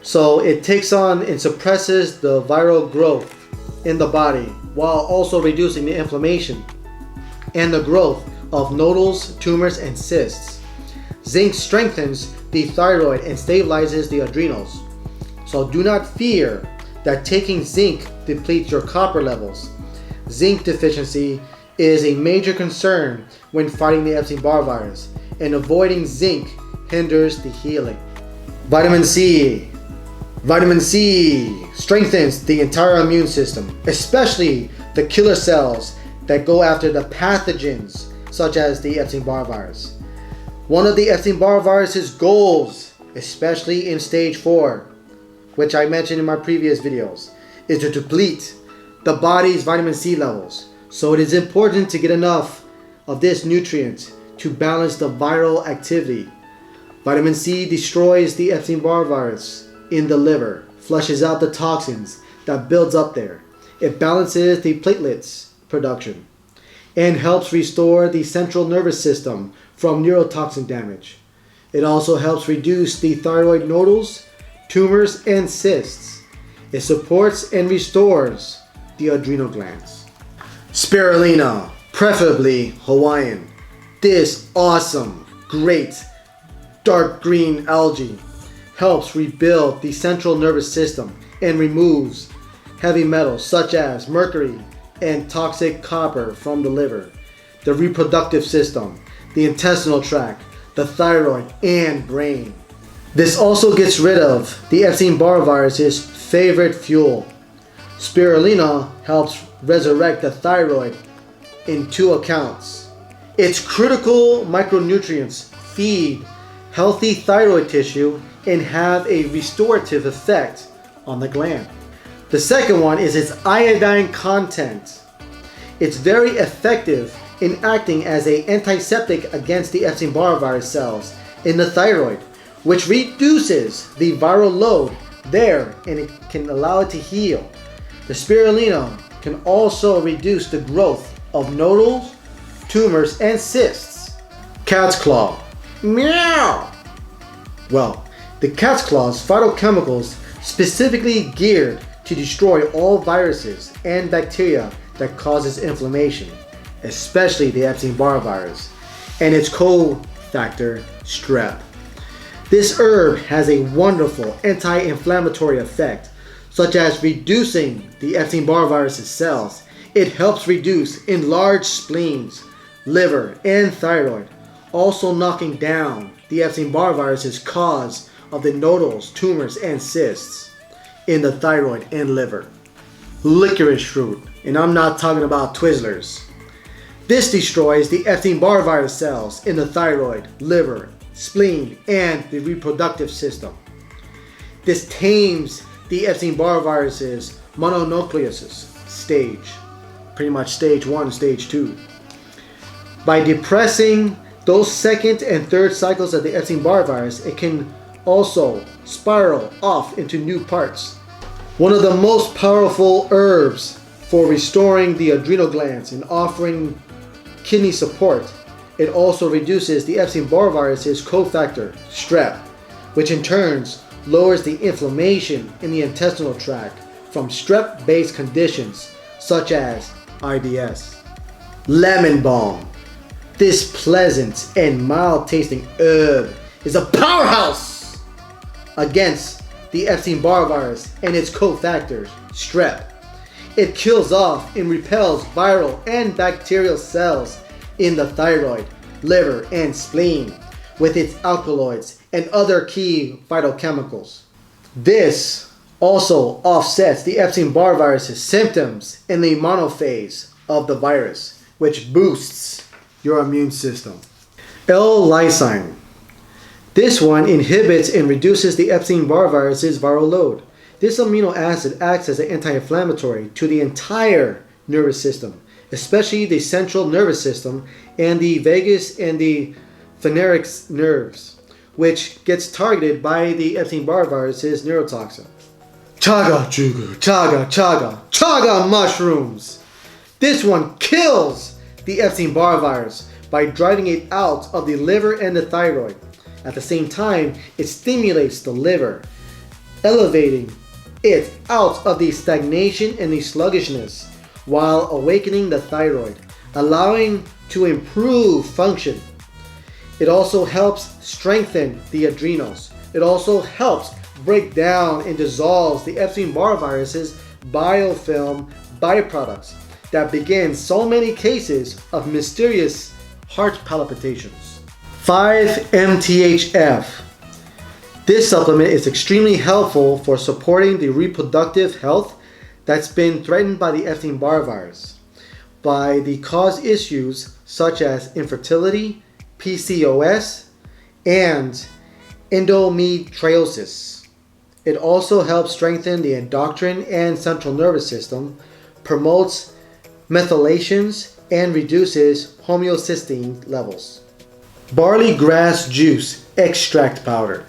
So it takes on and suppresses the viral growth in the body while also reducing the inflammation and the growth of nodules, tumors, and cysts. Zinc strengthens the thyroid and stabilizes the adrenals. So do not fear that taking zinc depletes your copper levels. Zinc deficiency is a major concern when fighting the Epstein-Barr virus, and avoiding zinc hinders the healing. Vitamin C. Vitamin C strengthens the entire immune system, especially the killer cells that go after the pathogens such as the Epstein-Barr virus. One of the Epstein-Barr virus's goals, especially in stage 4, which I mentioned in my previous videos, is to deplete the body's vitamin C levels. So it is important to get enough of this nutrient to balance the viral activity. Vitamin C destroys the Epstein-Barr virus in the liver, flushes out the toxins that builds up there. It balances the platelets production and helps restore the central nervous system from neurotoxin damage. It also helps reduce the thyroid nodules, tumors, and cysts. It supports and restores the adrenal glands. Spirulina, preferably Hawaiian. This awesome, great, dark green algae helps rebuild the central nervous system and removes heavy metals such as mercury and toxic copper from the liver, the reproductive system, the intestinal tract, the thyroid, and brain. This also gets rid of the Epstein-Barr virus's favorite fuel. Spirulina helps resurrect the thyroid in 2 accounts. Its critical micronutrients feed healthy thyroid tissue and have a restorative effect on the gland. The second one is its iodine content. It's very effective in acting as an antiseptic against the Epstein-Barr virus cells in the thyroid, which reduces the viral load there and it can allow it to heal. The spirulina can also reduce the growth of nodules, tumors, and cysts. Cat's claw. Meow! Well, the cat's claw's phytochemicals specifically geared to destroy all viruses and bacteria that causes inflammation, especially the Epstein-Barr virus, and its cofactor, strep. This herb has a wonderful anti-inflammatory effect, such as reducing the Epstein-Barr virus's cells. It helps reduce enlarged spleens, liver, and thyroid, also knocking down the Epstein-Barr virus's cause of the nodules, tumors, and cysts in the thyroid and liver. Licorice fruit, and I'm not talking about Twizzlers. This destroys the Epstein-Barr virus cells in the thyroid, liver, spleen, and the reproductive system. This tames the Epstein-Barr virus's mononucleosis stage, pretty much stage 1, stage 2. By depressing those second and third cycles of the Epstein-Barr virus, it can also spiral off into new parts. One of the most powerful herbs for restoring the adrenal glands and offering kidney support, it also reduces the Epstein-Barr virus's cofactor, strep, which in turn lowers the inflammation in the intestinal tract from strep-based conditions such as IBS. Lemon balm. This pleasant and mild-tasting herb is a powerhouse against the Epstein-Barr virus and its cofactors, strep. It kills off and repels viral and bacterial cells in the thyroid, liver, and spleen with its alkaloids and other key phytochemicals. This also offsets the Epstein-Barr virus's symptoms in the monophase of the virus, which boosts your immune system. L-lysine. This one inhibits and reduces the Epstein-Barr virus's viral load. This amino acid acts as an anti-inflammatory to the entire nervous system, especially the central nervous system and the vagus and the pharynx nerves, which gets targeted by the Epstein-Barr virus's neurotoxin. Chaga chuga, chaga chaga, chaga mushrooms. This one kills the Epstein-Barr virus by driving it out of the liver and the thyroid. At the same time, it stimulates the liver, elevating it out of the stagnation and the sluggishness, while awakening the thyroid, allowing to improve function. It also helps strengthen the adrenals. It also helps break down and dissolves the Epstein-Barr virus's biofilm byproducts that begin so many cases of mysterious heart palpitations. 5-MTHF. This supplement is extremely helpful for supporting the reproductive health that's been threatened by the Epstein-Barr virus, by the cause issues such as infertility, PCOS, and endometriosis. It also helps strengthen the endocrine and central nervous system, promotes methylations, and reduces homocysteine levels. Barley grass juice extract powder.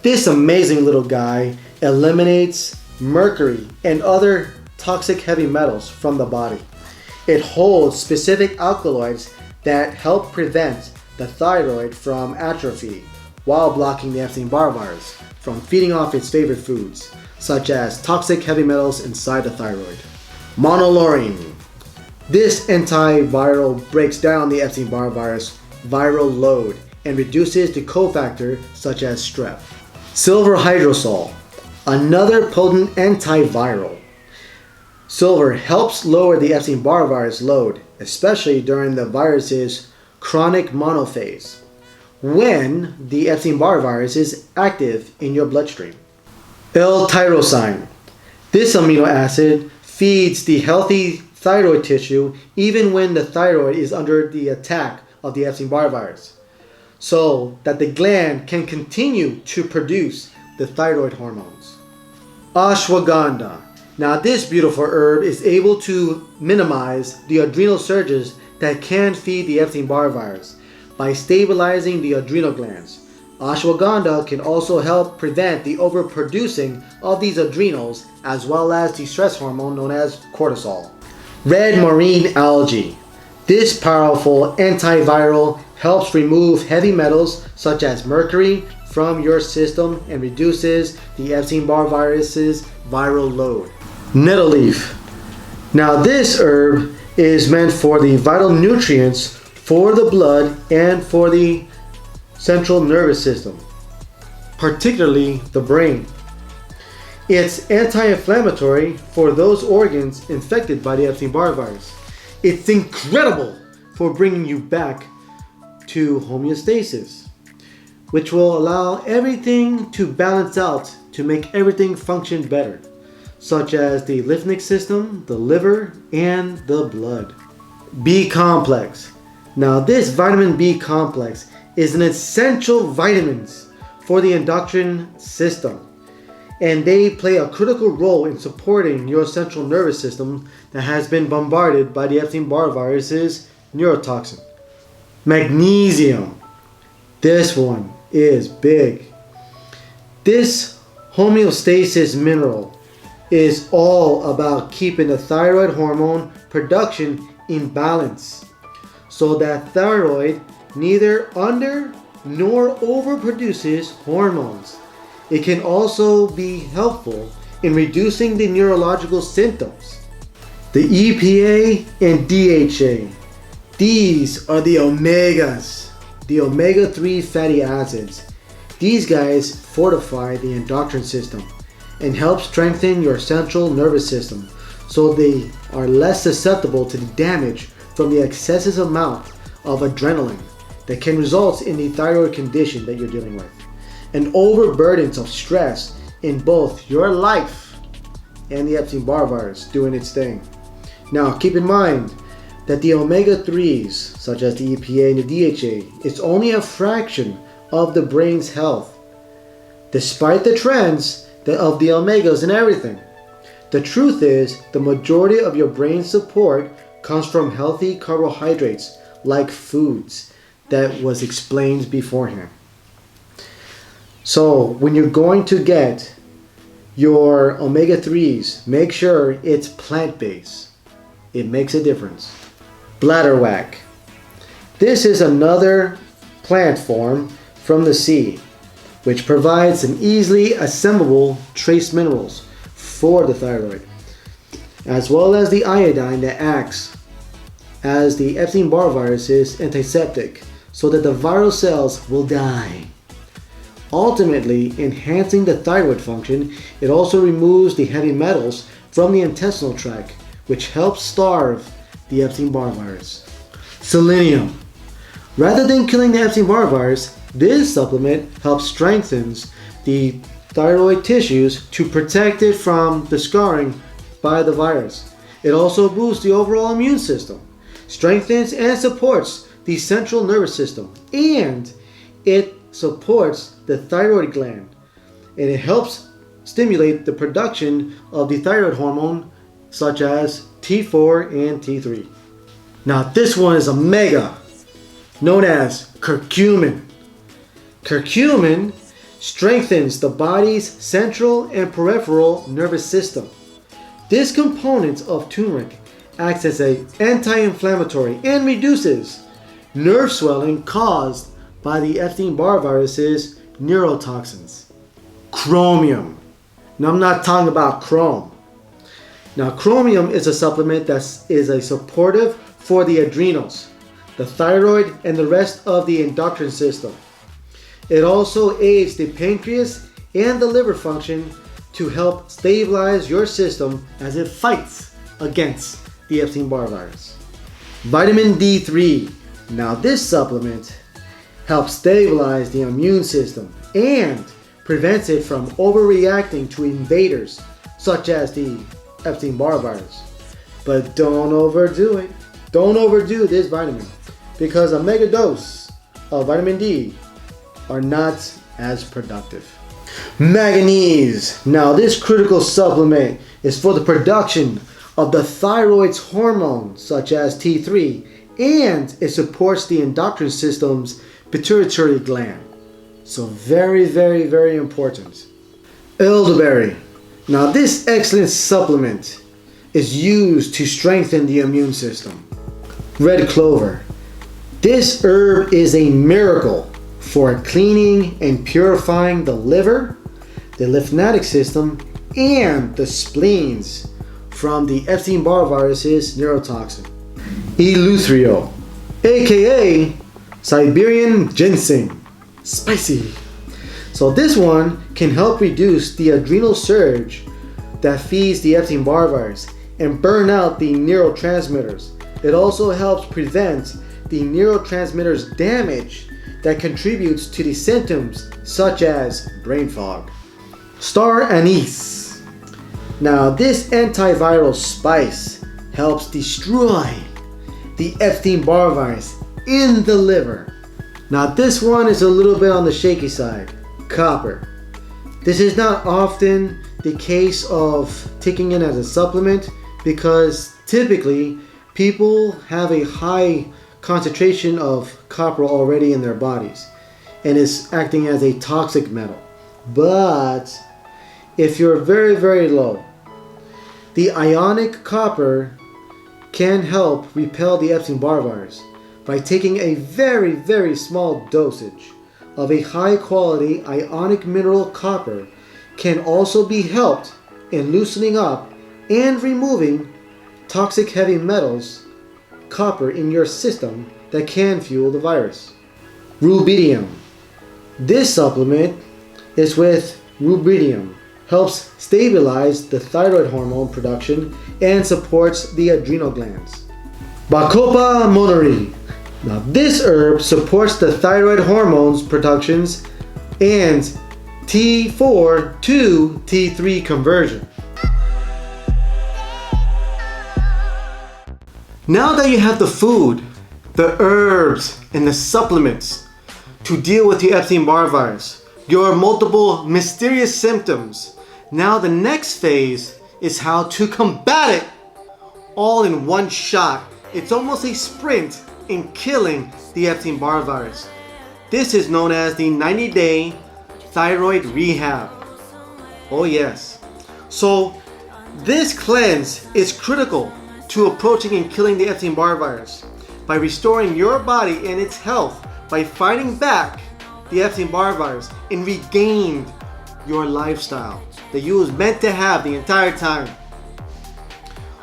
This amazing little guy eliminates mercury and other toxic heavy metals from the body. It holds specific alkaloids that help prevent the thyroid from atrophy while blocking the Epstein-Barr virus from feeding off its favorite foods, such as toxic heavy metals inside the thyroid. Monolaurin. This antiviral breaks down the Epstein-Barr virus viral load and reduces the cofactor such as strep. Silver hydrosol, another potent antiviral. Silver helps lower the Epstein-Barr virus load, especially during the virus's chronic monophase, when the Epstein-Barr virus is active in your bloodstream. L-tyrosine. This amino acid feeds the healthy thyroid tissue even when the thyroid is under the attack of the Epstein-Barr virus, so that the gland can continue to produce the thyroid hormones. Ashwagandha. Now this beautiful herb is able to minimize the adrenal surges that can feed the Epstein-Barr virus by stabilizing the adrenal glands. Ashwagandha can also help prevent the overproducing of these adrenals as well as the stress hormone known as cortisol. Red marine algae. This powerful antiviral helps remove heavy metals such as mercury from your system and reduces the Epstein-Barr virus's viral load. Nettle leaf. Now this herb is meant for the vital nutrients for the blood and for the central nervous system, particularly the brain. It's anti-inflammatory for those organs infected by the Epstein-Barr virus. It's incredible for bringing you back to homeostasis, which will allow everything to balance out to make everything function better, such as the lymphatic system, the liver, and the blood. B complex. Now this vitamin B complex is an essential vitamin for the endocrine system, and they play a critical role in supporting your central nervous system that has been bombarded by the Epstein-Barr virus's neurotoxin. Magnesium. This one is big. This homeostasis mineral is all about keeping the thyroid hormone production in balance, so that thyroid neither under nor overproduces hormones. It can also be helpful in reducing the neurological symptoms. The EPA and DHA. These are the omegas, the omega-3 fatty acids. These guys fortify the endocrine system and help strengthen your central nervous system so they are less susceptible to the damage from the excessive amount of adrenaline that can result in the thyroid condition that you're dealing with, and overburdens of stress in both your life and the Epstein-Barr virus doing its thing. Now keep in mind that the omega-3s, such as the EPA and the DHA, is only a fraction of the brain's health, despite the trends of the omegas and everything. The truth is, the majority of your brain support comes from healthy carbohydrates like foods that was explained beforehand. So when you're going to get your omega-3s, make sure it's plant-based. It makes a difference. Bladderwhack. This is another plant form from the sea, which provides an easily assemblable trace minerals for the thyroid, as well as the iodine that acts as the Epstein-Barr virus's antiseptic so that the viral cells will die. Ultimately enhancing the thyroid function, it also removes the heavy metals from the intestinal tract, which helps starve the Epstein-Barr virus. Selenium. Rather than killing the Epstein-Barr virus, this supplement helps strengthen the thyroid tissues to protect it from the scarring by the virus. It also boosts the overall immune system, strengthens and supports the central nervous system, and it supports the thyroid gland, and it helps stimulate the production of the thyroid hormone such as T4 and T3. Now this one is a mega, known as curcumin. Curcumin strengthens the body's central and peripheral nervous system. This component of turmeric acts as an anti-inflammatory and reduces nerve swelling caused by the Epstein-Barr virus's neurotoxins. Chromium. Now I'm not talking about chrome. Now chromium is a supplement that is a supportive for the adrenals, the thyroid, and the rest of the endocrine system. It also aids the pancreas and the liver function to help stabilize your system as it fights against the Epstein-Barr virus. Vitamin D3. Now this supplement helps stabilize the immune system and prevents it from overreacting to invaders such as the Epstein-Barr virus. But don't overdo it. Don't overdo this vitamin, because a mega dose of vitamin D are not as productive. Manganese. Now this critical supplement is for the production of the thyroid's hormones such as T3, and it supports the endocrine system's pituitary gland. So very, very, very important. Elderberry. Now this excellent supplement is used to strengthen the immune system. Red clover. This herb is a miracle for cleaning and purifying the liver, the lymphatic system, and the spleens from the Epstein-Barr virus's neurotoxin. Eleuthero, aka Siberian ginseng. Spicy. So this one can help reduce the adrenal surge that feeds the Epstein-Barr virus and burn out the neurotransmitters. It also helps prevent the neurotransmitters damage that contributes to the symptoms such as brain fog. Star anise. Now this antiviral spice helps destroy the Epstein-Barr virus in the liver. Now this one is a little bit on the shaky side. Copper. This is not often the case of taking it as a supplement because typically people have a high concentration of copper already in their bodies and is acting as a toxic metal. But if you're very, very low, the ionic copper can help repel the Epstein-Barr virus by taking a very, very small dosage of a high quality ionic mineral copper can also be helped in loosening up and removing toxic heavy metals, copper in your system that can fuel the virus. Rubidium. This supplement is with rubidium, helps stabilize the thyroid hormone production and supports the adrenal glands. Bacopa monnieri. Now this herb supports the thyroid hormones productions and T4 to T3 conversion. Now that you have the food, the herbs, and the supplements to deal with the Epstein-Barr virus, your multiple mysterious symptoms, now the next phase is how to combat it all in one shot. It's almost a sprint in killing the Epstein-Barr virus. This is known as the 90-day thyroid rehab. Oh yes. So this cleanse is critical to approaching and killing the Epstein-Barr virus by restoring your body and its health by fighting back the Epstein-Barr virus and regain your lifestyle that you was meant to have the entire time.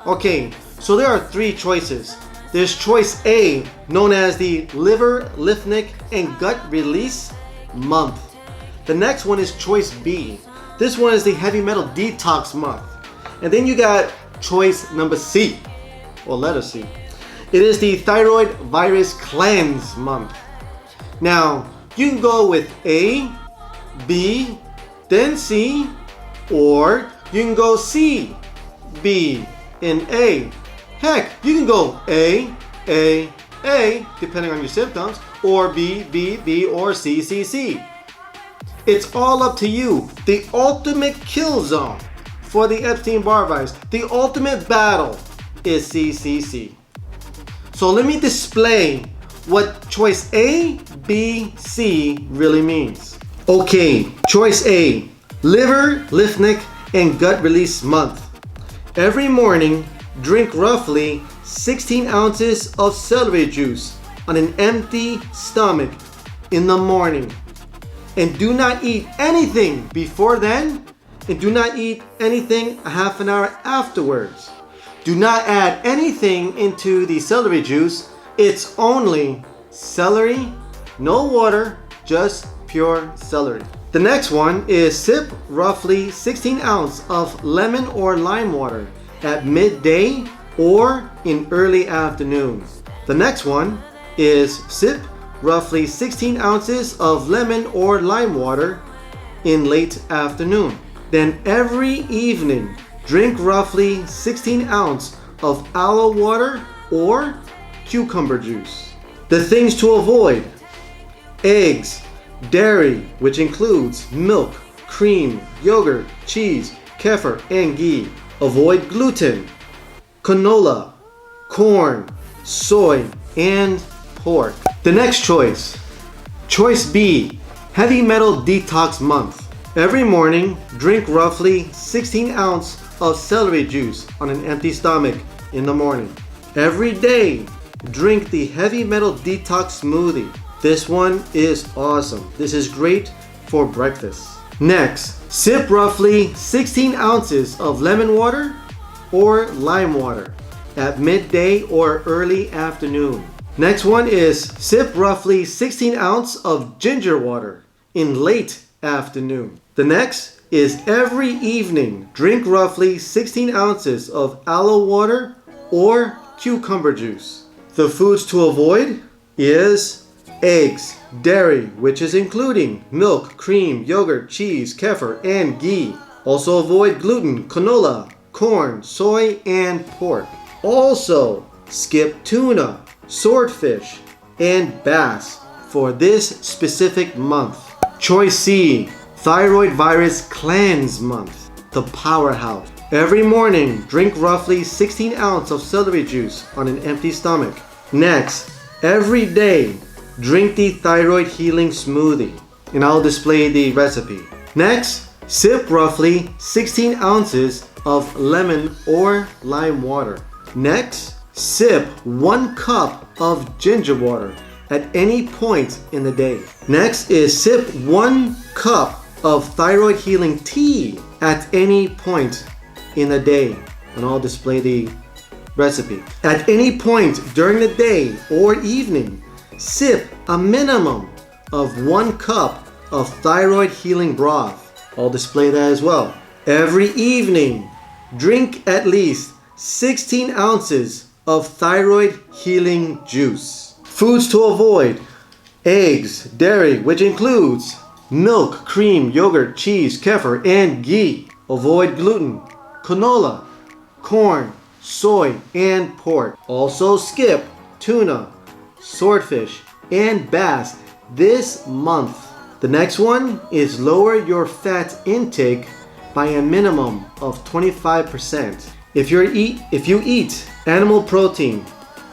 Okay, so there are three choices. There's choice A, known as the liver, lymphatic, and gut release month. The next one is choice B. This one is the heavy metal detox month. And then you got choice number C, or letter C. It is the thyroid virus cleanse month. Now, you can go with A, B, then C, or you can go C, B, and A. Heck, you can go A, depending on your symptoms, or B, B, B, or C, C, C. It's all up to you. The ultimate kill zone for the Epstein-Barr virus, the ultimate battle is CCC. So let me display what choice A, B, C really means. Okay, choice A, liver, lymphnic, and gut release month. Every morning, drink roughly 16 ounces of celery juice on an empty stomach in the morning. And do not eat anything before then, and do not eat anything a half an hour afterwards. Do not add anything into the celery juice. It's only celery, no water, just pure celery. The next one is sip roughly 16 ounces of lemon or lime water at midday or in early afternoon. The next one is sip roughly 16 ounces of lemon or lime water in late afternoon. Then every evening, drink roughly 16 ounces of aloe water or cucumber juice. The things to avoid: eggs, dairy, which includes milk, cream, yogurt, cheese, kefir, and ghee. Avoid gluten, canola, corn, soy, and pork. The next choice, choice B, heavy metal detox month. Every morning, drink roughly 16 ounces of celery juice on an empty stomach in the morning. Every day, drink the heavy metal detox smoothie. This one is awesome. This is great for breakfast. Next, sip roughly 16 ounces of lemon water or lime water at midday or early afternoon. Next one is sip roughly 16 ounces of ginger water in late afternoon. The next is every evening, drink roughly 16 ounces of aloe water or cucumber juice. The foods to avoid is eggs, dairy, which is including milk, cream, yogurt, cheese, kefir, and ghee. Also avoid gluten, canola, corn, soy, and pork. Also skip tuna, swordfish, and bass for this specific month. Choice C, thyroid virus cleanse month, the powerhouse. Every morning, drink roughly 16 ounces of celery juice on an empty stomach. Next, every day, drink the thyroid healing smoothie, and I'll display the recipe. Next, sip roughly 16 ounces of lemon or lime water. Next, sip 1 cup of ginger water at any point in the day. Next is sip 1 cup of thyroid healing tea at any point in the day, and I'll display the recipe. At any point during the day or evening, sip a minimum of 1 cup of thyroid healing broth. I'll display that as well. Every evening, drink at least 16 ounces of thyroid healing juice. Foods to avoid: eggs, dairy, which includes milk, cream, yogurt, cheese, kefir, and ghee. Avoid gluten, canola, corn, soy, and pork. Also skip tuna, swordfish, and bass this month. The next one is lower your fat intake by a minimum of 25%. If you eat animal protein,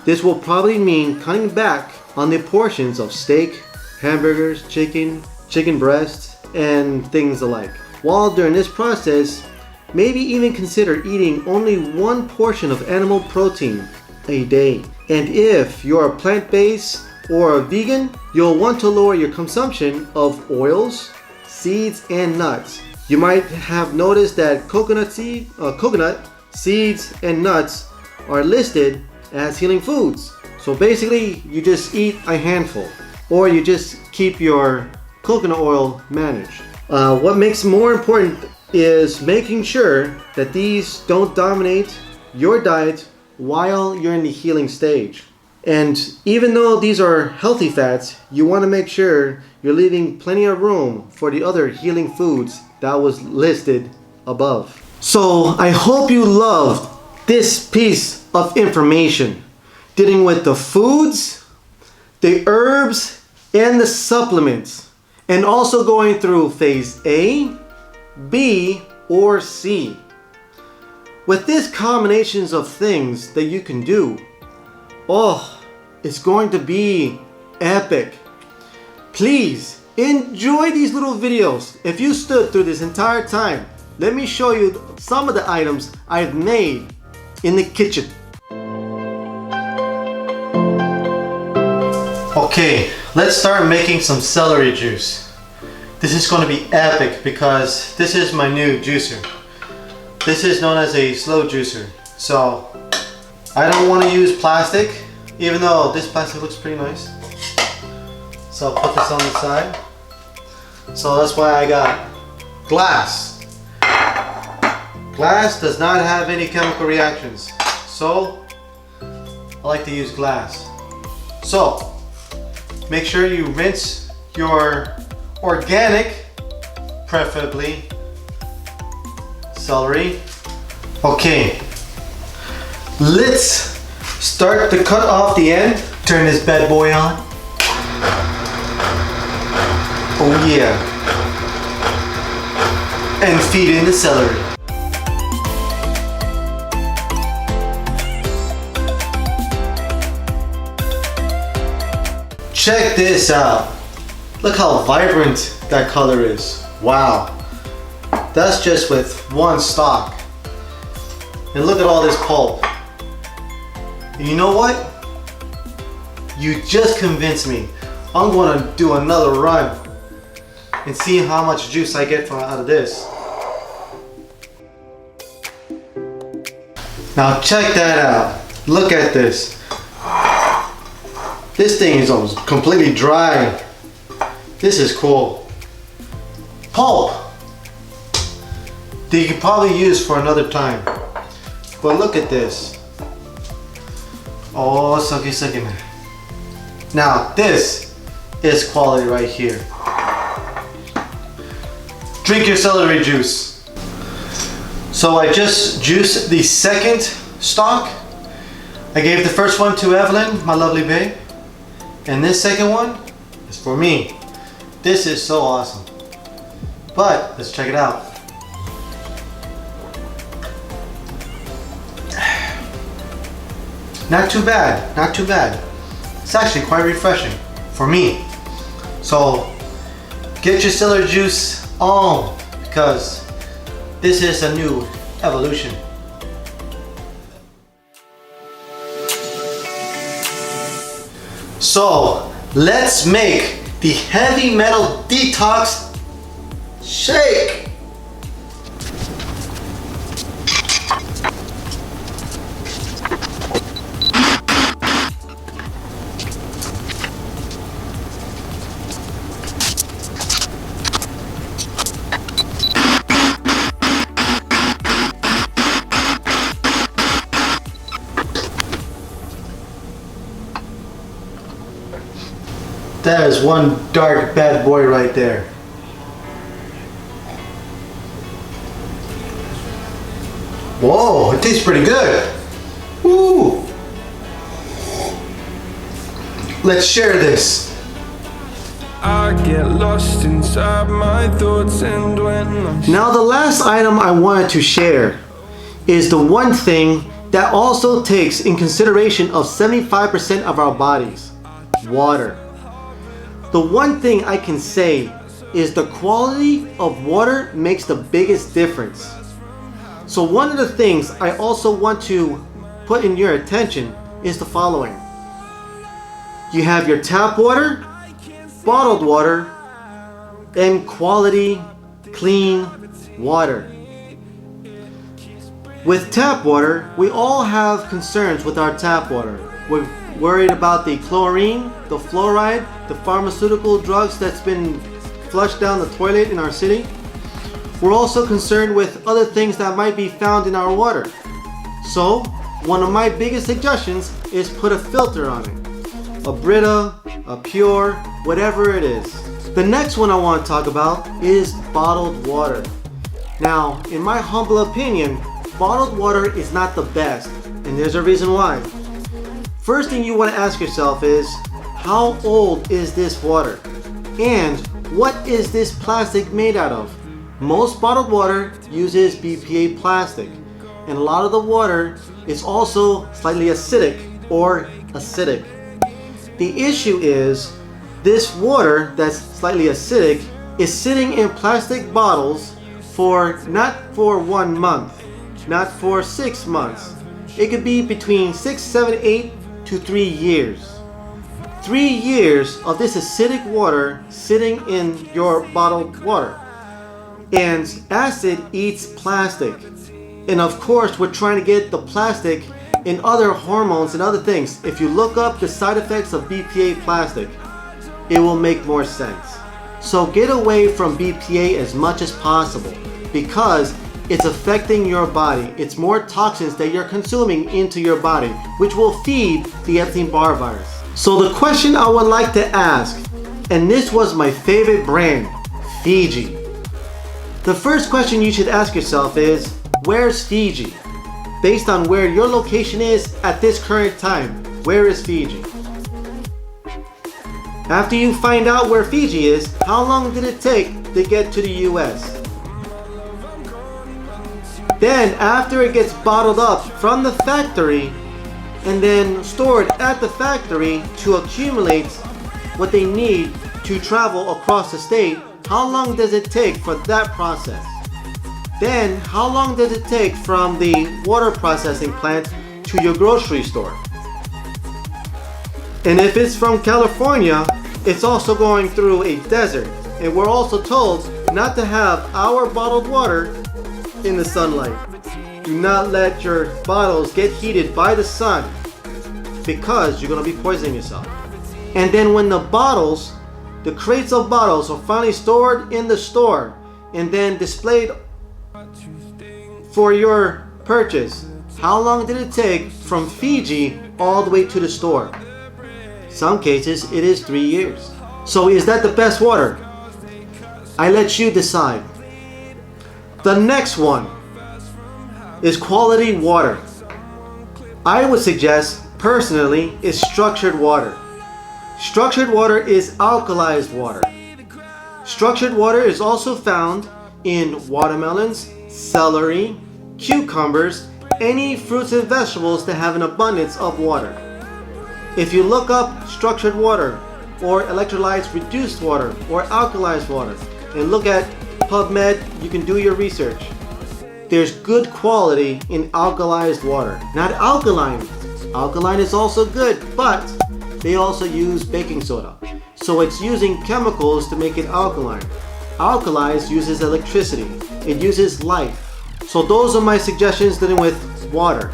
this will probably mean cutting back on the portions of steak, hamburgers, chicken breasts, and things alike. While during this process, maybe even consider eating only 1 portion of animal protein a day. And if you're a plant-based or a vegan, you'll want to lower your consumption of oils, seeds, and nuts. You might have noticed that coconut seeds, and nuts are listed as healing foods. So basically, you just eat a handful, or you just keep your coconut oil managed. What makes more important is making sure that these don't dominate your diet while you're in the healing stage. And even though these are healthy fats, you want to make sure you're leaving plenty of room for the other healing foods that was listed above. So I hope you loved this piece of information dealing with the foods, the herbs, and the supplements, and also going through phase A, B, or C. With these combinations of things that you can do, oh, it's going to be epic. Please enjoy these little videos. If you stood through this entire time, let me show you some of the items I've made in the kitchen. Okay, let's start making some celery juice. This is going to be epic because this is my new juicer. This is known as a slow juicer. So I don't want to use plastic, even though this plastic looks pretty nice. So I'll put this on the side. So that's why I got glass. Glass does not have any chemical reactions, so I like to use glass. So make sure you rinse your organic, preferably celery. Okay, let's start to cut off the end. Turn this bad boy on. Oh yeah. And feed in the celery. Check this out. Look how vibrant that color is. Wow. That's just with one stalk. And look at all this pulp. And you know what? You just convinced me. I'm gonna do another run and see how much juice I get out of this. Now check that out. Look at this. This thing is almost completely dry. This is cool. Pulp that you can probably use for another time. But look at this. Oh, sucky sucky. Now this is quality right here. Drink your celery juice. So I just juiced the second stalk. I gave the first one to Evelyn, my lovely babe. And this second one is for me. This is so awesome. But let's check it out. Not too bad, not too bad. It's actually quite refreshing for me. So get your celery juice on because this is a new evolution. So let's make the heavy metal detox shake. That is one dark bad boy right there. Whoa, it tastes pretty good. Woo! Let's share this. I get lost inside my thoughts and when Now the last item I wanted to share is the one thing that also takes in consideration of 75% of our bodies. Water. The one thing I can say is the quality of water makes the biggest difference. So one of the things I also want to put in your attention is the following. You have your tap water, bottled water, and quality, clean water. With tap water, we all have concerns with our tap water. We're worried about the chlorine, the fluoride, the pharmaceutical drugs that's been flushed down the toilet in our city. We're also concerned with other things that might be found in our water. So, one of my biggest suggestions is put a filter on it. A Brita, a Pure, whatever it is. The next one I want to talk about is bottled water. Now, in my humble opinion, bottled water is not the best, and there's a reason why. First thing you want to ask yourself is, how old is this water? And what is this plastic made out of? Most bottled water uses BPA plastic, and a lot of the water is also slightly acidic or acidic. The issue is this water that's slightly acidic is sitting in plastic bottles for not for 1 month, not for 6 months. It could be between 6, 7, 8 to 3 years. 3 years of this acidic water sitting in your bottled water. And acid eats plastic. And of course, we're trying to get the plastic in other hormones and other things. If you look up the side effects of BPA plastic, it will make more sense. So get away from BPA as much as possible because it's affecting your body. It's more toxins that you're consuming into your body, which will feed the Epstein-Barr virus. So the question I would like to ask, and this was my favorite brand, Fiji. The first question you should ask yourself is, where's Fiji? Based on where your location is at this current time, where is Fiji? After you find out where Fiji is, how long did it take to get to the US? Then after it gets bottled up from the factory and then stored at the factory to accumulate what they need to travel across the state, how long does it take for that process? Then how long does it take from the water processing plant to your grocery store? And if it's from California, it's also going through a desert. And we're also told not to have our bottled water in the sunlight. Do not let your bottles get heated by the sun because you're going to be poisoning yourself. And then when the bottles, the crates of bottles are finally stored in the store and then displayed for your purchase, how long did it take from Fiji all the way to the store? Some cases it is 3 years. So is that the best water? I let you decide. The next one is quality water. I would suggest personally is structured water. Structured water is alkalized water. Structured water is also found in watermelons, celery, cucumbers, any fruits and vegetables that have an abundance of water. If you look up structured water or electrolytes reduced water or alkalized water and look at PubMed, you can do your research. There's good quality in alkalized water. Not alkaline. Alkaline is also good, but they also use baking soda. So it's using chemicals to make it alkaline. Alkalized uses electricity. It uses light. So those are my suggestions dealing with water.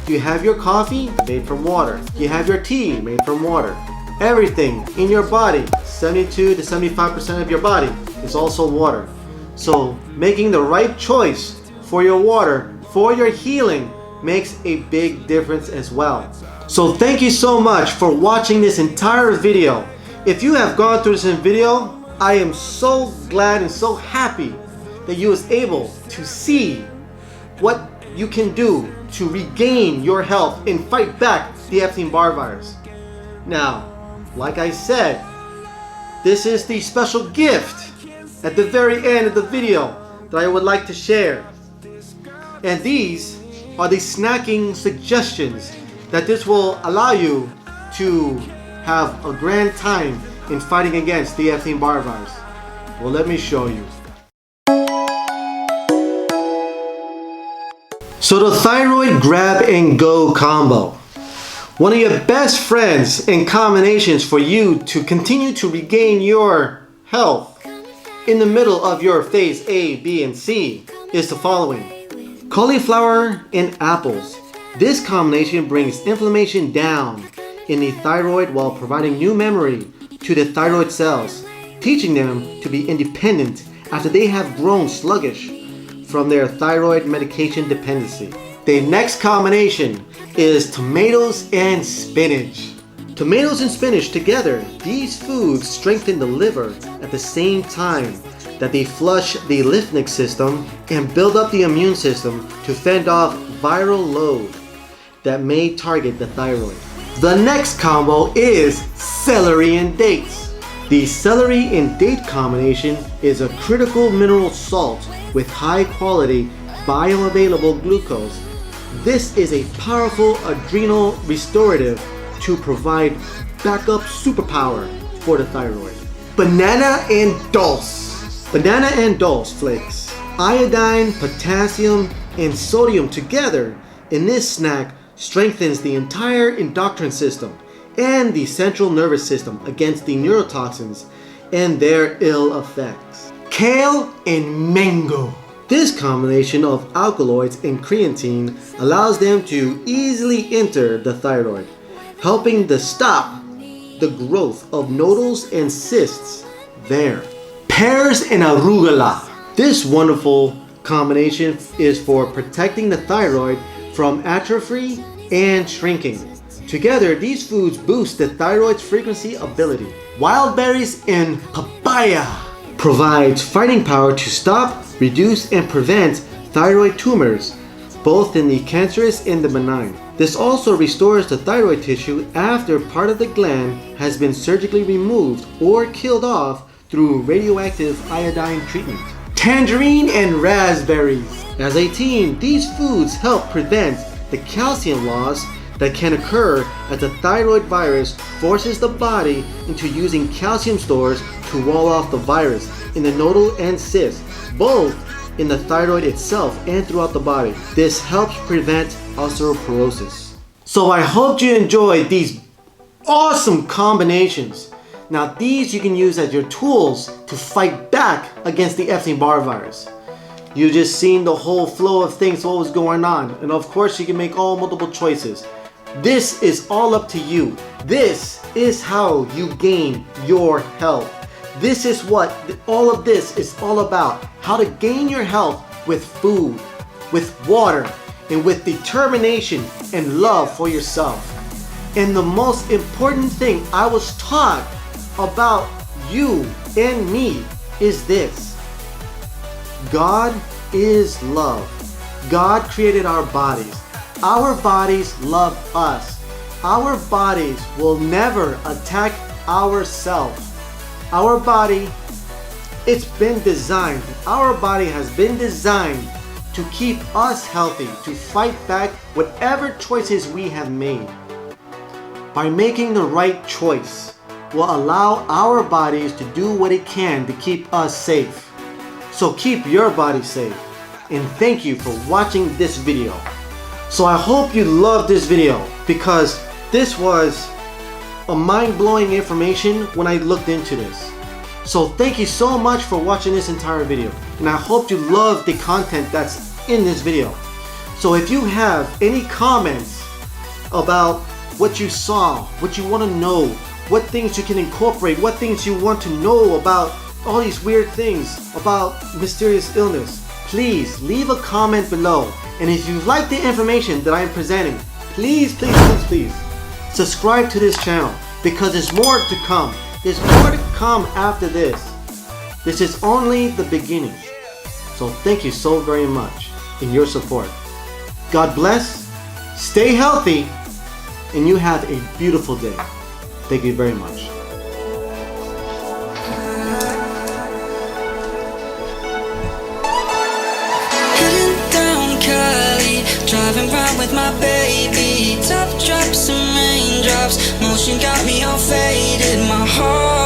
You have your coffee made from water. You have your tea made from water. Everything in your body, 72 to 75% of your body is also water. So making the right choice for your water, for your healing, makes a big difference as well. So thank you so much for watching this entire video. If you have gone through this video, I am so glad and so happy that you was able to see what you can do to regain your health and fight back the Epstein-Barr virus. Now, like I said, this is the special gift at the very end of the video that I would like to share. And these are the snacking suggestions that this will allow you to have a grand time in fighting against the Epstein-Barr virus. Well, let me show you. So the thyroid grab and go combo. One of your best friends and combinations for you to continue to regain your health in the middle of your phase A, B, and C is the following. Cauliflower and apples. This combination brings inflammation down in the thyroid while providing new memory to the thyroid cells, teaching them to be independent after they have grown sluggish from their thyroid medication dependency. The next combination is tomatoes and spinach. Tomatoes and spinach together, these foods strengthen the liver at the same time that they flush the lymphatic system and build up the immune system to fend off viral load that may target the thyroid. The next combo is celery and dates. The celery and date combination is a critical mineral salt with high quality bioavailable glucose. This is a powerful adrenal restorative to provide backup superpower for the thyroid. Banana and dulse. Banana and dulse flakes. Iodine, potassium, and sodium together in this snack strengthens the entire endocrine system and the central nervous system against the neurotoxins and their ill effects. Kale and mango. This combination of alkaloids and creatine allows them to easily enter the thyroid, helping to stop the growth of nodules and cysts there. Pears and arugula. This wonderful combination is for protecting the thyroid from atrophy and shrinking. Together, these foods boost the thyroid's frequency ability. Wild berries and papaya provides fighting power to stop, reduce, and prevent thyroid tumors, both in the cancerous and the benign. This also restores the thyroid tissue after part of the gland has been surgically removed or killed off through radioactive iodine treatment. Tangerine and raspberries. As a team, these foods help prevent the calcium loss that can occur as the thyroid virus forces the body into using calcium stores to wall off the virus in the nodule and cyst, both in the thyroid itself and throughout the body. This helps prevent osteoporosis. So I hope you enjoyed these awesome combinations. Now these you can use as your tools to fight back against the Epstein-Barr virus. You just seen the whole flow of things, what was going on. And of course you can make all multiple choices. This is all up to you. This is how you gain your health. This is what all of this is all about. How to gain your health with food, with water, and with determination and love for yourself. And the most important thing I was taught about you and me is this. God is love. God created our bodies. Our bodies love us. Our bodies will never attack ourselves. Our body, it's been designed. Our body has been designed to keep us healthy, to fight back whatever choices we have made. By making the right choice will allow our bodies to do what it can to keep us safe. So keep your body safe. And thank you for watching this video. So I hope you loved this video because this was a mind-blowing information when I looked into this. So thank you so much for watching this entire video. And I hope you love the content that's in this video. So if you have any comments about what you saw, what you want to know, what things you can incorporate, what things you want to know about all these weird things about mysterious illness, please leave a comment below. And if you like the information that I am presenting, please subscribe to this channel because there's more to come. There's more to come after this. This is only the beginning. So thank you so very much in your support. God bless, stay healthy, and you have a beautiful day. Thank you very much. Driving round with my baby, top drops and raindrops, motion got me all faded, my heart